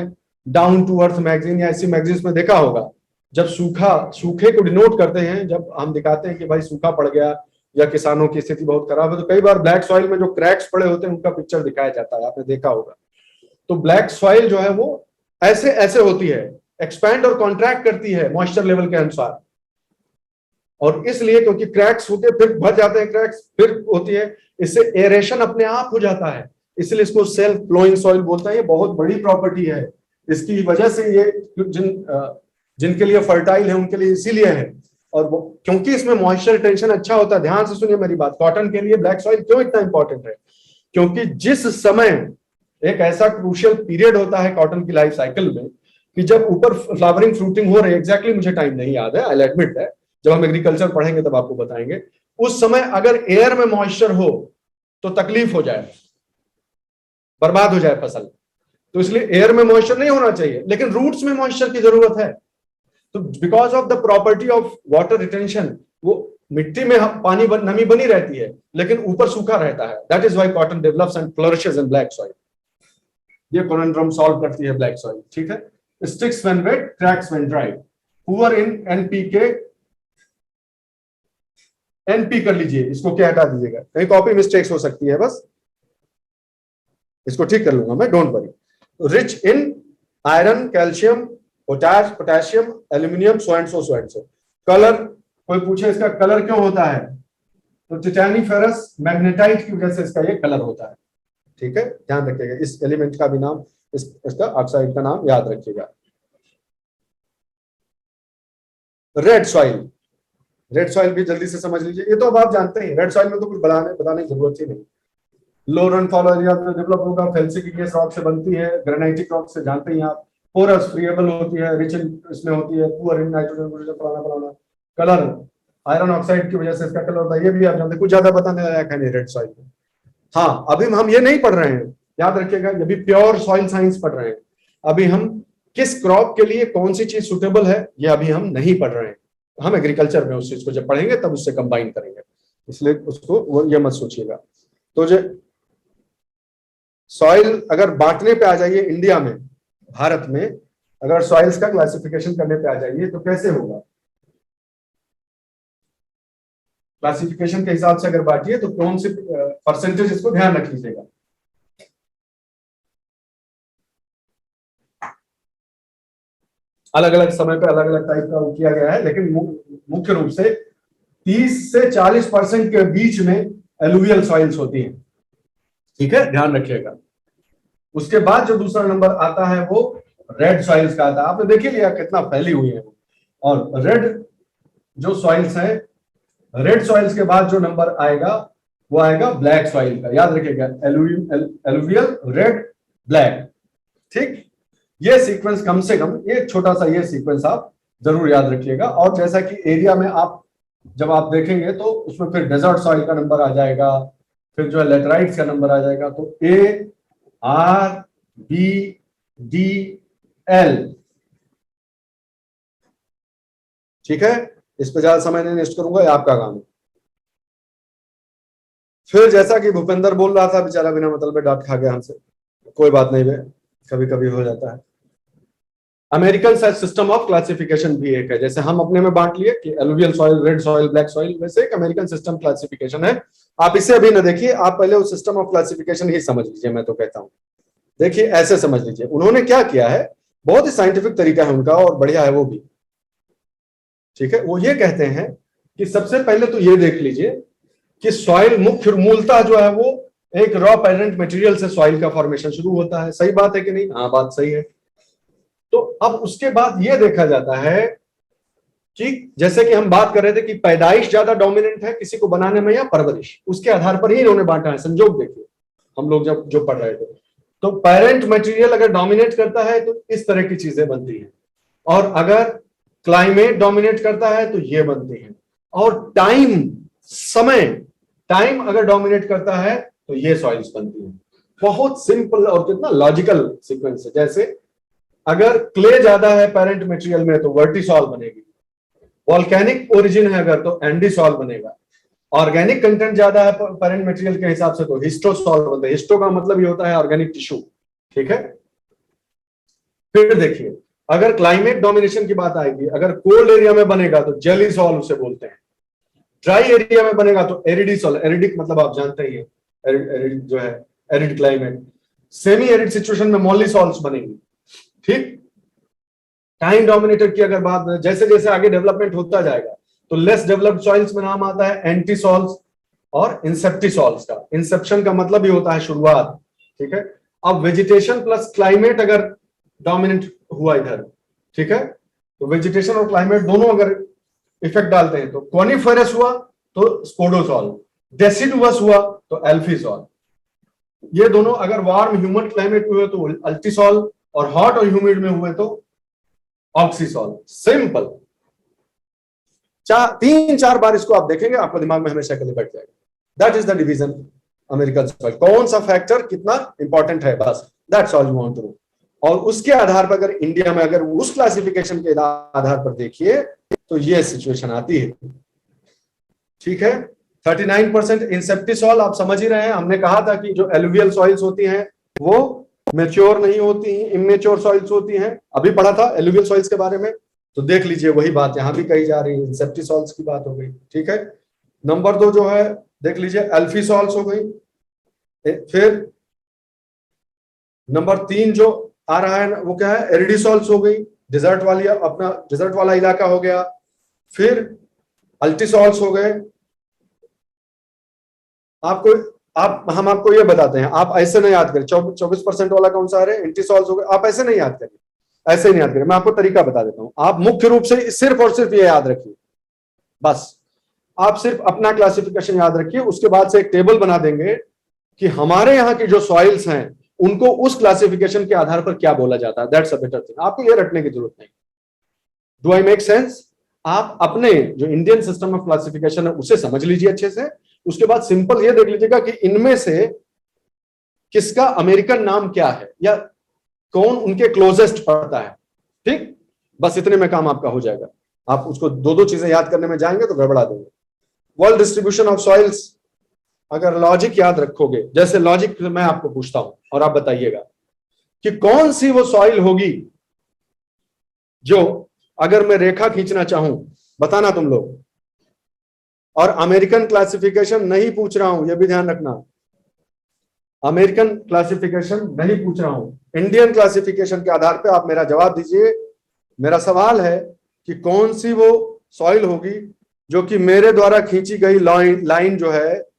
S1: डाउन टू अर्थ मैगजीन या ऐसी मैगजीन्स में देखा होगा, जब सूखे को डिनोट करते हैं, जब हम दिखाते हैं कि भाई सूखा पड़ गया या किसानों की स्थिति बहुत खराब है, तो कई बार ब्लैक सॉइल में जो क्रैक्स पड़े होते हैं उनका पिक्चर दिखाया जाता है, आपने देखा होगा। तो ब्लैक सॉइल जो है वो ऐसे ऐसे होती है, एक्सपैंड और कॉन्ट्रैक्ट करती है मॉइस्चर लेवल के अनुसार, और इसलिए क्योंकि क्रैक्स होते फिर भर जाते हैं, क्रैक्स फिर होती है, इससे एरेशन अपने आप हो जाता है, इसलिए इसको सेल्फ फ्लोइंग सॉइल बोलते हैं। ये बहुत बड़ी प्रॉपर्टी है, इसकी वजह से ये जिनके लिए फर्टाइल है उनके लिए इसीलिए है, और क्योंकि इसमें मॉइस्चर टेंशन अच्छा होता है। ध्यान से सुनिए मेरी बात, कॉटन के लिए ब्लैक सॉइल क्यों इतना इंपॉर्टेंट है, क्योंकि जिस समय एक ऐसा क्रूशियल पीरियड होता है कॉटन की लाइफ साइकिल में कि जब ऊपर फ्लावरिंग फ्रूटिंग हो रही है, एग्जैक्टली मुझे टाइम नहीं याद है, आई एडमिट है, जब हम एग्रीकल्चर पढ़ेंगे तब आपको बताएंगे, उस समय अगर एयर में मॉइस्चर हो तो तकलीफ हो जाए, बर्बाद हो जाए फसल। तो इसलिए एयर में मॉइस्चर नहीं होना चाहिए, लेकिन रूट्स में मॉइस्चर की जरूरत है। तो because of the property of water retention, वो मिट्टी में पानी नमी बनी रहती है लेकिन ऊपर सूखा रहता है, that is why cotton develops and flourishes in black soil. ये कॉन्ड्रम सॉल्व करती है ब्लैक सॉइल, ठीक है। Sticks when wet, cracks when dry, poor in NPK, NP कर लीजिए, इसको क्या हटा दीजिएगा, कहीं कॉपी मिस्टेक्स हो सकती है, बस इसको ठीक कर लूंगा मैं, don't worry. Rich in iron, calcium, potassium, aluminium, so and so and so. Colour, कोई पूछे इसका कलर क्यों होता है, तो टिटैनिफेरस मैग्नेटाइट की वजह से इसका ये कलर होता है, ठीक है, ध्यान रखिएगा। इस एलिमेंट का भी नाम, इसका ऑक्साइड का नाम याद रखिएगा। रेड सॉइल, रेड सॉइल भी जल्दी से समझ लीजिए, ये तो अब आप जानते हैं, रेड सॉइल में तो कुछ बताने की जरूरत ही नहीं। लो रेनफॉल एरिया में डेवलप होगा, फेल्सिक इग्नियस रॉक से बनती है, ग्रेनाइटिक रॉक से जानते हैं आप, पोरस फ्रीएबल होती है, रिच इन इसमें होती है, पुअर इन नाइट्रोजन, फलाना। कलर, आयरन ऑक्साइड की वजह से इसका कलर होता है, ये भी आप जानते हैं, कुछ ज्यादा बताने लायक है नहीं रेड सॉइल में। हाँ, अभी हम ये नहीं पढ़ रहे हैं, याद रखिएगा, ये भी प्योर सॉइल साइंस पढ़ रहे हैं। अभी हम किस क्रॉप के लिए कौन सी चीज सुटेबल है ये अभी हम नहीं पढ़ रहे हैं, हम एग्रीकल्चर में उस चीज को जब पढ़ेंगे तब उससे कंबाइन करेंगे, इसलिए उसको ये मत सोचिएगा। तो जो सॉइल अगर बांटने पे आ जाइए इंडिया में, भारत में अगर सॉइल्स का क्लासिफिकेशन करने पे आ जाइए तो कैसे होगा, क्लासिफिकेशन के हिसाब से अगर बांटिए तो कौन सी परसेंटेज, इसको ध्यान रख लीजिएगा। अलग अलग समय पे अलग अलग टाइप का किया गया है, लेकिन मुख्य रूप से 30 से 40% के बीच में एलुवियल सॉइल्स होती हैं, ठीक है, ध्यान रखिएगा। उसके बाद जो दूसरा नंबर आता है वो रेड सॉइल्स का आता है, आपने देख ही लिया कितना फैली हुई है। और रेड जो सॉइल्स हैं, रेड सॉइल्स के बाद जो नंबर आएगा वो आएगा ब्लैक सॉइल का, याद रखिएगा, एलुवियल, रेड, ब्लैक, ठीक। ये सीक्वेंस कम से कम, ये छोटा सा ये सीक्वेंस आप जरूर याद रखिएगा। और जैसा कि एरिया में आप जब आप देखेंगे तो उसमें फिर डेजर्ट सॉइल का नंबर आ जाएगा, फिर जो है लेटराइट्स का नंबर आ जाएगा। तो ए, आर, बी, डी, एल, ठीक है, इस पर ज्यादा समय नहीं वेस्ट करूंगा, ये आपका काम है। फिर जैसा कि भूपेंद्र बोल रहा था, बेचारा बिना मतलब में डांट खा गया हमसे, कोई बात नहीं है, कभी कभी हो जाता है। अमेरिकन सिस्टम ऑफ क्लासिफिकेशन भी एक है, जैसे हम अपने में बांट लिए कि alluvial soil, red soil, black soil, वैसे एक अमेरिकन सिस्टम क्लासिफिकेशन है। आप इसे अभी न देखिए, आप पहले उस सिस्टम ऑफ क्लासिफिकेशन ही समझ लीजिए, मैं तो कहता हूं। देखिए ऐसे समझ लीजिए, उन्होंने क्या किया है, बहुत ही साइंटिफिक तरीका है उनका और बढ़िया है वो भी, ठीक है। वो ये कहते हैं कि सबसे पहले तो ये देख लीजिए कि सॉइल मुख्य मूलतः जो है वो एक रॉ पेरेंट मटेरियल से सॉइल का फॉर्मेशन शुरू होता है, सही बात है कि नहीं? हाँ, बात सही है। तो अब उसके बाद यह देखा जाता है कि जैसे कि हम बात कर रहे थे कि पैदाइश ज्यादा डोमिनेंट है किसी को बनाने में या परवरिश, उसके आधार पर ही इन्होंने बांटा है। संजोग देखिए, हम लोग जब जो पढ़ रहे थे, तो पेरेंट मटेरियल अगर डोमिनेट करता है तो इस तरह की चीजें बनती हैं, और अगर क्लाइमेट डोमिनेट करता है तो ये बनती हैं, और टाइम अगर डोमिनेट करता है तो ये सॉइल्स बनती हैं। बहुत सिंपल और कितना लॉजिकल सीक्वेंस है। जैसे अगर क्ले ज्यादा है पेरेंट मटेरियल में तो वर्टिसॉल बनेगी, वॉल्केनिक ओरिजिन है अगर तो एंडीसॉल बनेगा, ऑर्गेनिक कंटेंट ज्यादा है पेरेंट मटेरियल के हिसाब से तो हिस्टोसॉल बनता है। हिस्टो का मतलब ये होता है ऑर्गेनिक टिश्यू, ठीक है। फिर देखिए, अगर क्लाइमेट डोमिनेशन की बात आएगी, अगर कोल्ड एरिया में बनेगा तो जेलीसॉल उसे बोलते हैं, ड्राई एरिया में बनेगा तो एरिडिसॉल, एरिडिक मतलब आप जानते ही हैं, एरिड जो है arid climate, semi arid situation में मॉलिसॉल्स बनेंगी, ठीक। टाइम डोमिनेटर की अगर बात, जैसे जैसे आगे डेवलपमेंट होता जाएगा तो लेस डेवलप्ड सॉइल्स में नाम आता है एंटीसॉल्स और इंसेप्टिसॉल्स का। इंसेप्शन का मतलब ही होता है शुरुआत, ठीक है। अब वेजिटेशन प्लस क्लाइमेट अगर डोमिनेंट हुआ इधर, ठीक है, तो वेजिटेशन और क्लाइमेट दोनों अगर इफेक्ट डालते हैं तो कॉनिफेरस हुआ तो स्पोडोसॉल, डेसिडुअस हुआ तो एल्फिसॉल। ये दोनों अगर वार्म ह्यूमन क्लाइमेट में हुए तो अल्टीसॉल, और हॉट और ह्यूमिड में हुए तो ऑक्सीसॉल। सिंपल, तीन चार बार इसको आप देखेंगे, आपको दिमाग में हमेशा के लिए बैठ जाएगा। That is the division American soil, कौन सा फैक्टर कितना इंपॉर्टेंट है, बस that's all you want to know. और उसके आधार पर अगर इंडिया में अगर उस क्लासिफिकेशन के आधार पर देखिए तो ये सिचुएशन आती है, ठीक है। 39% इंसेप्टिसॉल, आप समझ ही रहे हैं, हमने कहा था कि जो एलुवियल सॉइल्स होती हैं वो मेच्योर नहीं होती, इमेच्योर सॉइल्स होती हैं, अभी पढ़ा था एलुवियल सॉइल्स के बारे में, तो देख लीजिए वही बात यहां भी कही जा रही है, इंसेप्टिसॉल्स की बात हो गई, ठीक है। नंबर 2 जो है देख लीजिए एल्फिसॉल्स हो गई, फिर नंबर 3 जो आ रहा है वो क्या है, एरिडिसॉल्स हो गई, डिजर्ट वाली अपना डिजर्ट वाला इलाका हो गया, फिर अल्टीसॉल्स हो गए। आपको हम आपको ये बताते हैं, आप ऐसे नहीं याद करें 24% वाला कौन सा है, एंटीसॉल्स हो गए, आप ऐसे नहीं याद करिए, ऐसे नहीं याद करिए, मैं आपको तरीका बता देता हूं। आप मुख्य रूप से सिर्फ और सिर्फ ये याद रखिए, बस आप सिर्फ अपना क्लासिफिकेशन याद रखिए, उसके बाद से एक टेबल बना देंगे कि हमारे यहाँ की जो सॉइल्स हैं उनको उस क्लासिफिकेशन के आधार पर क्या बोला जाता है। दैट्स अ बेटर थिंग, आपको ये रटने की जरूरत नहीं। Do I make sense? आप अपने जो इंडियन सिस्टम ऑफ क्लासिफिकेशन है उसे समझ लीजिए अच्छे से, उसके बाद सिंपल ये देख लीजिएगा कि इनमें से किसका अमेरिकन नाम क्या है या कौन उनके क्लोजेस्ट पड़ता है, ठीक। बस इतने में काम आपका हो जाएगा। आप उसको दो दो चीजें याद करने में जाएंगे तो गड़बड़ा देंगे। वर्ल्ड डिस्ट्रीब्यूशन ऑफ सॉइल्स, अगर लॉजिक याद रखोगे, जैसे लॉजिक मैं आपको पूछता हूं और आप बताइएगा कि कौन सी वो सॉइल होगी जो अगर मैं रेखा खींचना चाहूं, बताना तुम लोग। और अमेरिकन क्लासिफिकेशन नहीं पूछ रहा हूं, यह भी ध्यान रखना, अमेरिकन क्लासिफिकेशन नहीं पूछ रहा हूं, इंडियन क्लासिफिकेशन के आधार पे आप मेरा जवाब दीजिए। मेरा सवाल है कि कौन सी वो सॉइल होगी जो कि मेरे द्वारा खींची गई लाइन जो है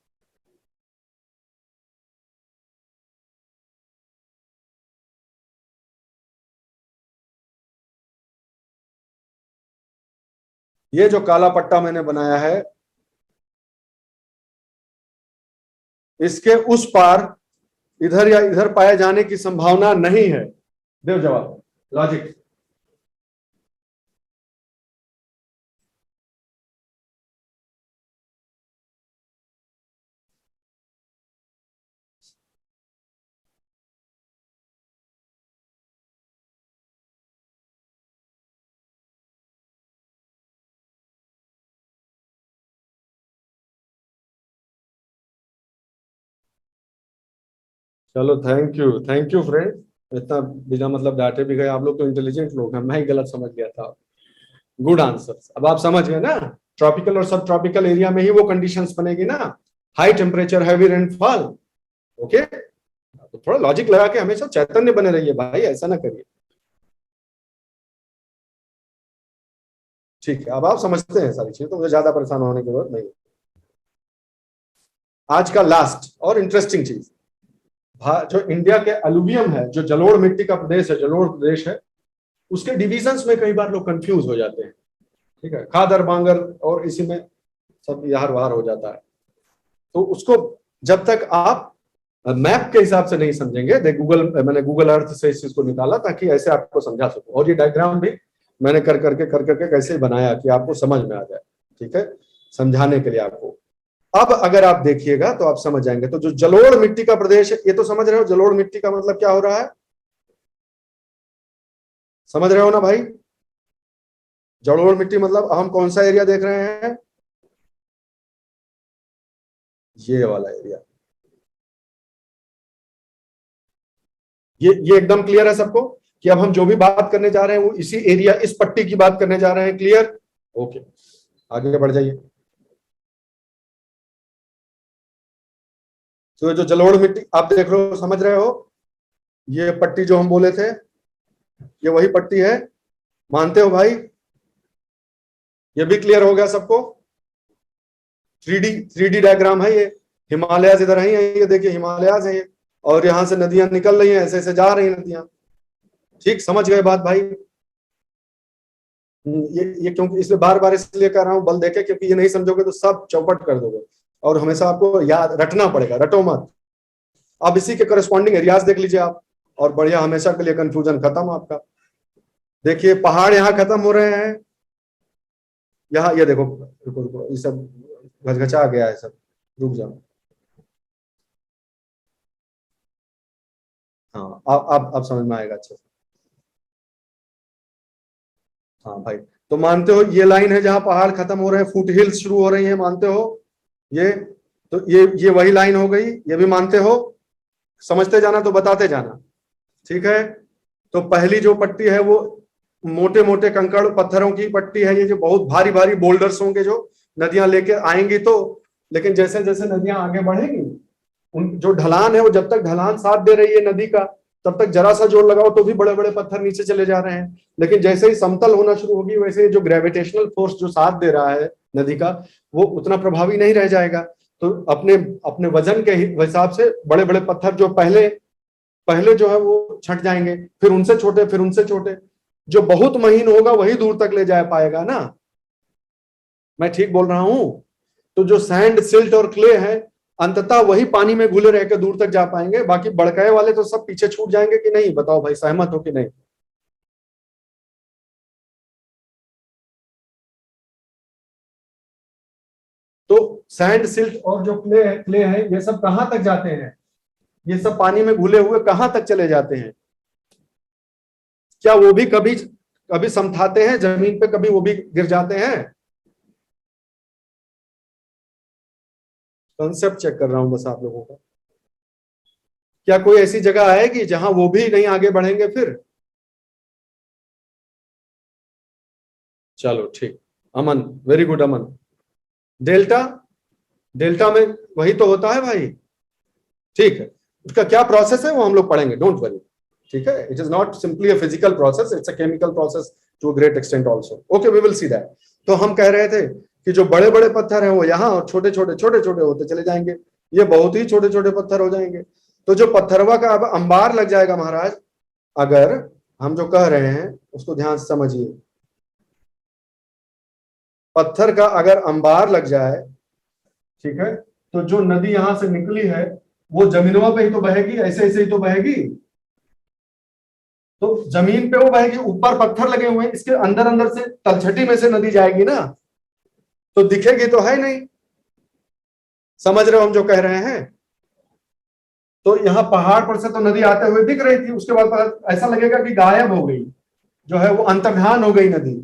S1: ये जो काला पट्टा मैंने बनाया है इसके उस पार इधर या इधर पाए जाने की संभावना नहीं है। देव जवाब, लॉजिक। चलो थैंक यू फ्रेंड, इतना बिना मतलब डांटे भी गए, आप लोग तो इंटेलिजेंट लोग हैं, मैं ही गलत समझ गया था। गुड आंसर, अब आप समझ गए ना, ट्रॉपिकल और सब ट्रॉपिकल एरिया में ही वो कंडीशंस बनेगी ना, high temperature heavy rainfall. Okay, तो थोड़ा लॉजिक लगा के हमेशा चैतन्य बने रहिए भाई, ऐसा ना करिए, ठीक है। अब आप समझते हैं सारी चीजें तो मुझे ज्यादा परेशान होने की जरूरत नहीं है। आज का लास्ट और इंटरेस्टिंग चीज, जो इंडिया के अलुवियम है, जो जलोढ़ मिट्टी का प्रदेश है, जलोढ़ प्रदेश है, उसके डिविजन्स में कई बार लोग कंफ्यूज हो जाते हैं, ठीक है, खादर बांगर और इसी में सब यार वार हो जाता है। तो उसको जब तक आप मैप के हिसाब से नहीं समझेंगे, मैंने गूगल अर्थ से इस चीज को निकाला ताकि ऐसे आपको समझा सकूं, और ये डायग्राम भी मैंने कर करके कैसे बनाया कि आपको समझ में आ जाए, ठीक है, समझाने के लिए आपको। अब अगर आप देखिएगा तो आप समझ जाएंगे। तो जो जलोढ़ मिट्टी का प्रदेश है, ये तो समझ रहे हो जलोढ़ मिट्टी का मतलब क्या हो रहा है, समझ रहे हो ना भाई? जलोढ़ मिट्टी मतलब हम कौन सा एरिया देख रहे हैं? ये वाला एरिया। ये एकदम क्लियर है सबको कि अब हम जो भी बात करने जा रहे हैं वो इसी एरिया, इस पट्टी की बात करने जा रहे हैं। क्लियर? ओके, आगे बढ़ जाइए। तो जो जलोढ़ मिट्टी आप देख रहे हो, समझ रहे हो, ये पट्टी जो हम बोले थे, ये वही पट्टी है। मानते हो भाई? ये भी क्लियर हो गया सबको? 3D डायग्राम है ये। हिमालयाज इधर है, ये देखिए हिमालयाज है ये, और यहां से नदियां निकल रही हैं, ऐसे ऐसे जा रही हैं नदियां। ठीक समझ गए बात भाई? ये क्योंकि इसलिए बार बार इसलिए कर रहा हूँ बल देके, क्योंकि ये नहीं समझोगे तो सब चौपट कर दोगे, और हमेशा आपको याद रटना पड़ेगा, रटो मत। अब इसी के करस्पॉन्डिंग एरियाज देख लीजिए आप, और बढ़िया, हमेशा के लिए कंफ्यूजन खत्म आपका। देखिए पहाड़ यहाँ खत्म हो रहे हैं, यहाँ ये देखो, रुको रुको, ये सब घचघचा गया है सब, रुक जाओ। हाँ अब समझ में आएगा अच्छे से। हाँ भाई, तो मानते हो ये लाइन है जहां पहाड़ खत्म हो रहे हैं, फुट हिल्स शुरू हो रही है, मानते हो? ये तो ये वही लाइन हो गई, ये भी मानते हो? समझते जाना तो बताते जाना, ठीक है? तो पहली जो पट्टी है वो मोटे मोटे कंकड़ पत्थरों की पट्टी है, ये जो बहुत भारी भारी बोल्डर्स होंगे जो नदियां लेके आएंगी, तो लेकिन जैसे जैसे नदियां आगे बढ़ेंगी, उन जो ढलान है वो जब तक ढलान साथ दे रही है नदी का, तब तक जरा सा जोर लगाओ तो भी बड़े बड़े पत्थर नीचे चले जा रहे हैं। लेकिन जैसे ही समतल होना शुरू होगी, वैसे जो ग्रेविटेशनल फोर्स जो साथ दे रहा है नदी का, वो उतना प्रभावी नहीं रह जाएगा। तो अपने अपने वजन के हिसाब से बड़े बड़े पत्थर जो पहले पहले जो है वो छट जाएंगे, फिर उनसे छोटे, फिर उनसे छोटे, जो बहुत महीन होगा वही दूर तक ले जा पाएगा ना। मैं ठीक बोल रहा हूं? तो जो सैंड, सिल्ट और क्ले है, अंततः वही पानी में घुले रहकर दूर तक जा पाएंगे, बाकी बड़काए वाले तो सब पीछे छूट जाएंगे कि नहीं? बताओ भाई, सहमत हो कि नहीं? तो सैंड, सिल्ट और जो क्ले है, ये सब कहां तक जाते हैं? ये सब पानी में घुले हुए कहां तक चले जाते हैं? क्या वो भी कभी कभी समथाते हैं जमीन पे, कभी वो भी गिर जाते हैं? कंसेप्ट चेक कर रहा हूं बस आप लोगों का। क्या कोई ऐसी जगह आएगी जहां वो भी नहीं आगे बढ़ेंगे फिर? चलो ठीक। अमन, वेरी गुड अमन। डेल्टा, डेल्टा में वही तो होता है भाई। ठीक है, उसका क्या प्रोसेस है वो हम लोग पढ़ेंगे, डोंट वरी। ठीक है, it is not simply a physical process, it's a chemical process to a great extent also. Okay, we will see that. तो हम कह रहे थे कि जो बड़े बड़े पत्थर हैं वो यहाँ, और छोटे छोटे छोटे छोटे होते चले जाएंगे, ये बहुत ही छोटे छोटे पत्थर हो जाएंगे। तो जो पत्थरवा का अब अंबार लग जाएगा महाराज, अगर हम जो कह रहे हैं उसको ध्यान से समझिए। पत्थर का अगर अंबार लग जाए, ठीक है, तो जो नदी यहां से निकली है वो जमीनवा पे ही तो बहेगी, ऐसे ऐसे ही तो बहेगी। तो जमीन पे वो बहेगी, ऊपर पत्थर लगे हुए हैं, इसके अंदर अंदर से तलछटी में से नदी जाएगी ना, तो दिखेगी तो है नहीं। समझ रहे हो हम जो कह रहे हैं? तो यहाँ पहाड़ पर से तो नदी आते हुए दिख रही थी, उसके बाद ऐसा लगेगा कि गायब हो गई, जो है वो अंतर्धान हो गई नदी,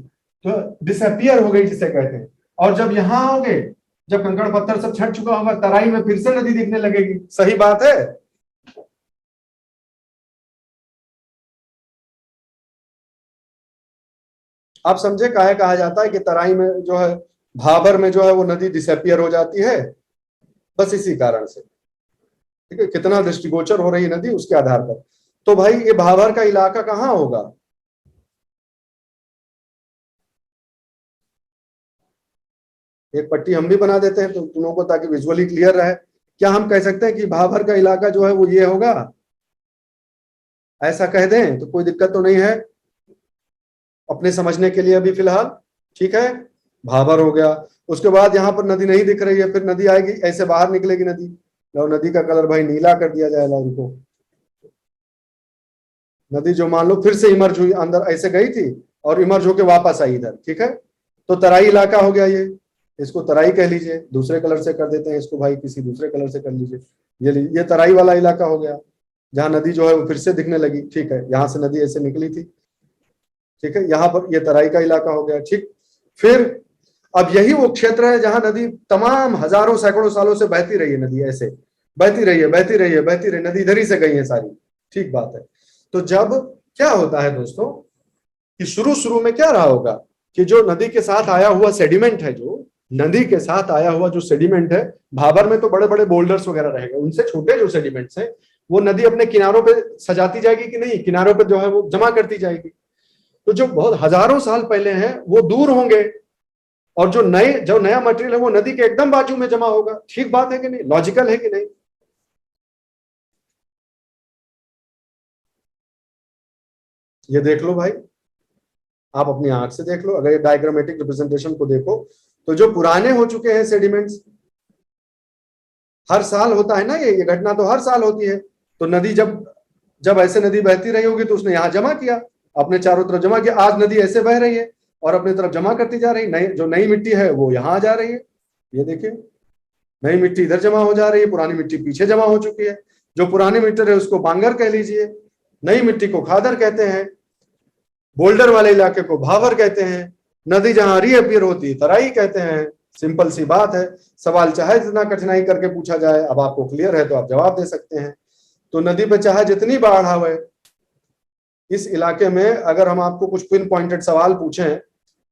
S1: तो डिसअपियर हो गई जिसे कहते हैं। और जब यहाँ आओगे, जब कंकड़ पत्थर सब छट चुका होगा, तराई में फिर से नदी दिखने लगेगी। सही बात है? आप समझे काहे कहा जाता है कि तराई में जो है, भाबर में जो है वो नदी डिसअपियर हो जाती है? बस इसी कारण से। ठीक है, कितना दृष्टिगोचर हो रही है नदी उसके आधार पर। तो भाई ये भाबर का इलाका कहाँ होगा? एक पट्टी हम भी बना देते हैं तो तुम लोगों को, ताकि विजुअली क्लियर रहे। क्या हम कह सकते हैं कि भाबर का इलाका जो है वो ये होगा? ऐसा कह दें तो कोई दिक्कत तो नहीं है अपने समझने के लिए अभी फिलहाल? ठीक है, भाबर हो गया। उसके बाद यहाँ पर नदी नहीं दिख रही है, फिर नदी आएगी, ऐसे बाहर निकलेगी नदी। और नदी का कलर भाई नीला कर दिया जाएगा उनको। नदी जो मान लो फिर से इमर्ज हुई, अंदर ऐसे गई थी और इमर्ज होके वापस आई इधर। ठीक है, तो तराई इलाका हो गया ये। इसको तराई कह लीजिए, दूसरे कलर से कर देते हैं इसको भाई, किसी दूसरे कलर से कर लीजिए। ये तराई वाला इलाका हो गया, जहां नदी जो है वो फिर से दिखने लगी। ठीक है, यहाँ से नदी ऐसे निकली थी, ठीक है, यहाँ पर ये तराई का इलाका हो गया। ठीक, फिर अब यही वो क्षेत्र है जहां नदी तमाम हजारों सैकड़ों सालों से बहती रही है, नदी ऐसे बहती रही है, बहती रही है, बहती रही, नदी इधर ही से गई है सारी। ठीक बात है। तो जब क्या होता है दोस्तों कि शुरू शुरू में क्या रहा होगा कि जो नदी के साथ आया हुआ सेडिमेंट है, जो नदी के साथ आया हुआ जो सेडिमेंट है, भाबर में तो बड़े बड़े बोल्डर्स वगैरह रहेंगे, उनसे छोटे जो सेडिमेंट्स हैं वो नदी अपने किनारों पे सजाती जाएगी कि नहीं, किनारों पे जो है वो जमा करती जाएगी। तो जो बहुत हजारों साल पहले हैं वो दूर होंगे, और जो नया मटेरियल है वो नदी के एकदम बाजू में जमा होगा। ठीक बात है कि नहीं, लॉजिकल है कि नहीं? ये देख लो भाई, आप अपनी आंख से देख लो, अगर ये डायग्रामेटिक रिप्रेजेंटेशन को देखो तो जो पुराने हो चुके हैं सेडिमेंट्स, हर साल होता है ना, ये घटना तो हर साल होती है। तो नदी जब जब ऐसे नदी बहती रही होगी तो उसने यहाँ जमा किया, अपने चारों तरफ जमा किया। आज नदी ऐसे बह रही है और अपनी तरफ जमा करती जा रही, नई जो नई मिट्टी है वो यहाँ आ जा रही है। ये देखिए, नई मिट्टी इधर जमा हो जा रही है, पुरानी मिट्टी पीछे जमा हो चुकी है। जो पुरानी मिट्टी है उसको बांगर कह लीजिए, नई मिट्टी को खादर कहते हैं, बोल्डर वाले इलाके को भावर कहते हैं, नदी जहां रीअपियर होती है तराई कहते हैं। सिंपल सी बात है। सवाल चाहे जितना कठिनाई करके पूछा जाए, अब आपको क्लियर है तो आप जवाब दे सकते हैं। तो नदी पे चाहे जितनी बाढ़ आवे, इस इलाके में अगर हम आपको कुछ पिन पॉइंटेड सवाल पूछें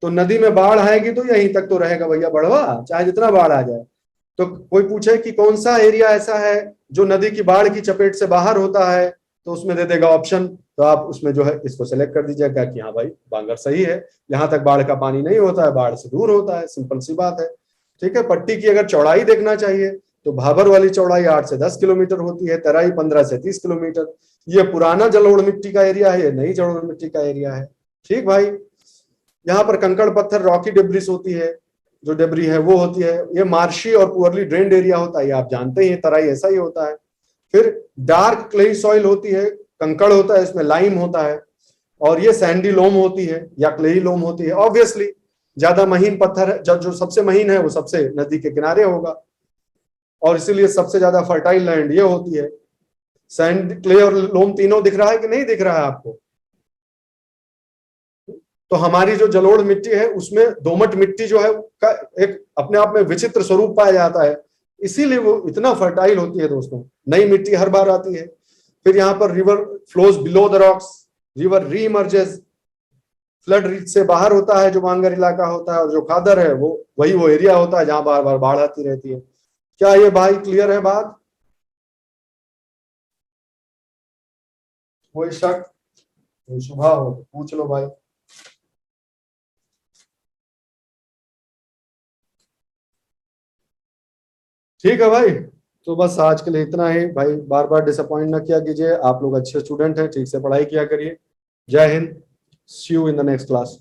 S1: तो नदी में बाढ़ आएगी तो यहीं तक तो रहेगा भैया बढ़वा, चाहे जितना बाढ़ आ जाए। तो कोई पूछे कि कौन सा एरिया ऐसा है जो नदी की बाढ़ की चपेट से बाहर होता है, तो उसमें दे देगा ऑप्शन, तो आप उसमें जो है इसको सेलेक्ट कर दीजिएगा कि हाँ भाई बांगर सही है, यहाँ तक बाढ़ का पानी नहीं होता है, बाढ़ से दूर होता है। सिंपल सी बात है। ठीक है, पट्टी की अगर चौड़ाई देखना चाहिए तो भाबर वाली चौड़ाई 8 से 10 किलोमीटर होती है, तराई 15 से 30 किलोमीटर। ये पुराना जलोढ़ मिट्टी का एरिया है, ये नई जलोढ़ मिट्टी का एरिया है। ठीक भाई, यहाँ पर कंकड़ पत्थर रॉकी डिब्रिस होती है, जो डेबरी है वो होती है। ये मार्शी और पुअरली ड्रेन्ड एरिया होता है, ये आप जानते ही हैं, तराई ऐसा ही होता है। फिर डार्क क्लेई सॉइल होती है, कंकड़ होता है, इसमें लाइम होता है। और ये सैंडी लोम होती है या क्लेई लोम होती है। ऑब्वियसली ज्यादा महीन पत्थर है, जो सबसे महीन है वो सबसे नदी के किनारे होगा, और इसीलिए सबसे ज्यादा फर्टाइल लैंड ये होती है। सैंड, क्ले और लोम तीनों दिख रहा है कि नहीं दिख रहा है आपको? तो हमारी जो जलोढ़ मिट्टी है उसमें दोमट मिट्टी जो है का एक अपने आप में विचित्र स्वरूप पाया जाता है, इसीलिए वो इतना फर्टाइल होती है दोस्तों। नई मिट्टी हर बार आती है। फिर यहाँ पर river flows below the rocks, river री इमर्जेस, फ्लड रीच से बाहर होता है जो बांगर इलाका होता है, और जो खादर है वो एरिया होता है जहां बार बार बाढ़ आती रहती है। क्या ये भाई क्लियर है बात? कोई शक? सुबह हो पूछ लो भाई। ठीक है भाई, तो बस आज के लिए इतना ही भाई। बार बार डिसअपॉइंट ना किया कीजिए, आप लोग अच्छे स्टूडेंट हैं, ठीक से पढ़ाई किया करिए। जय Hind, see you in the next class.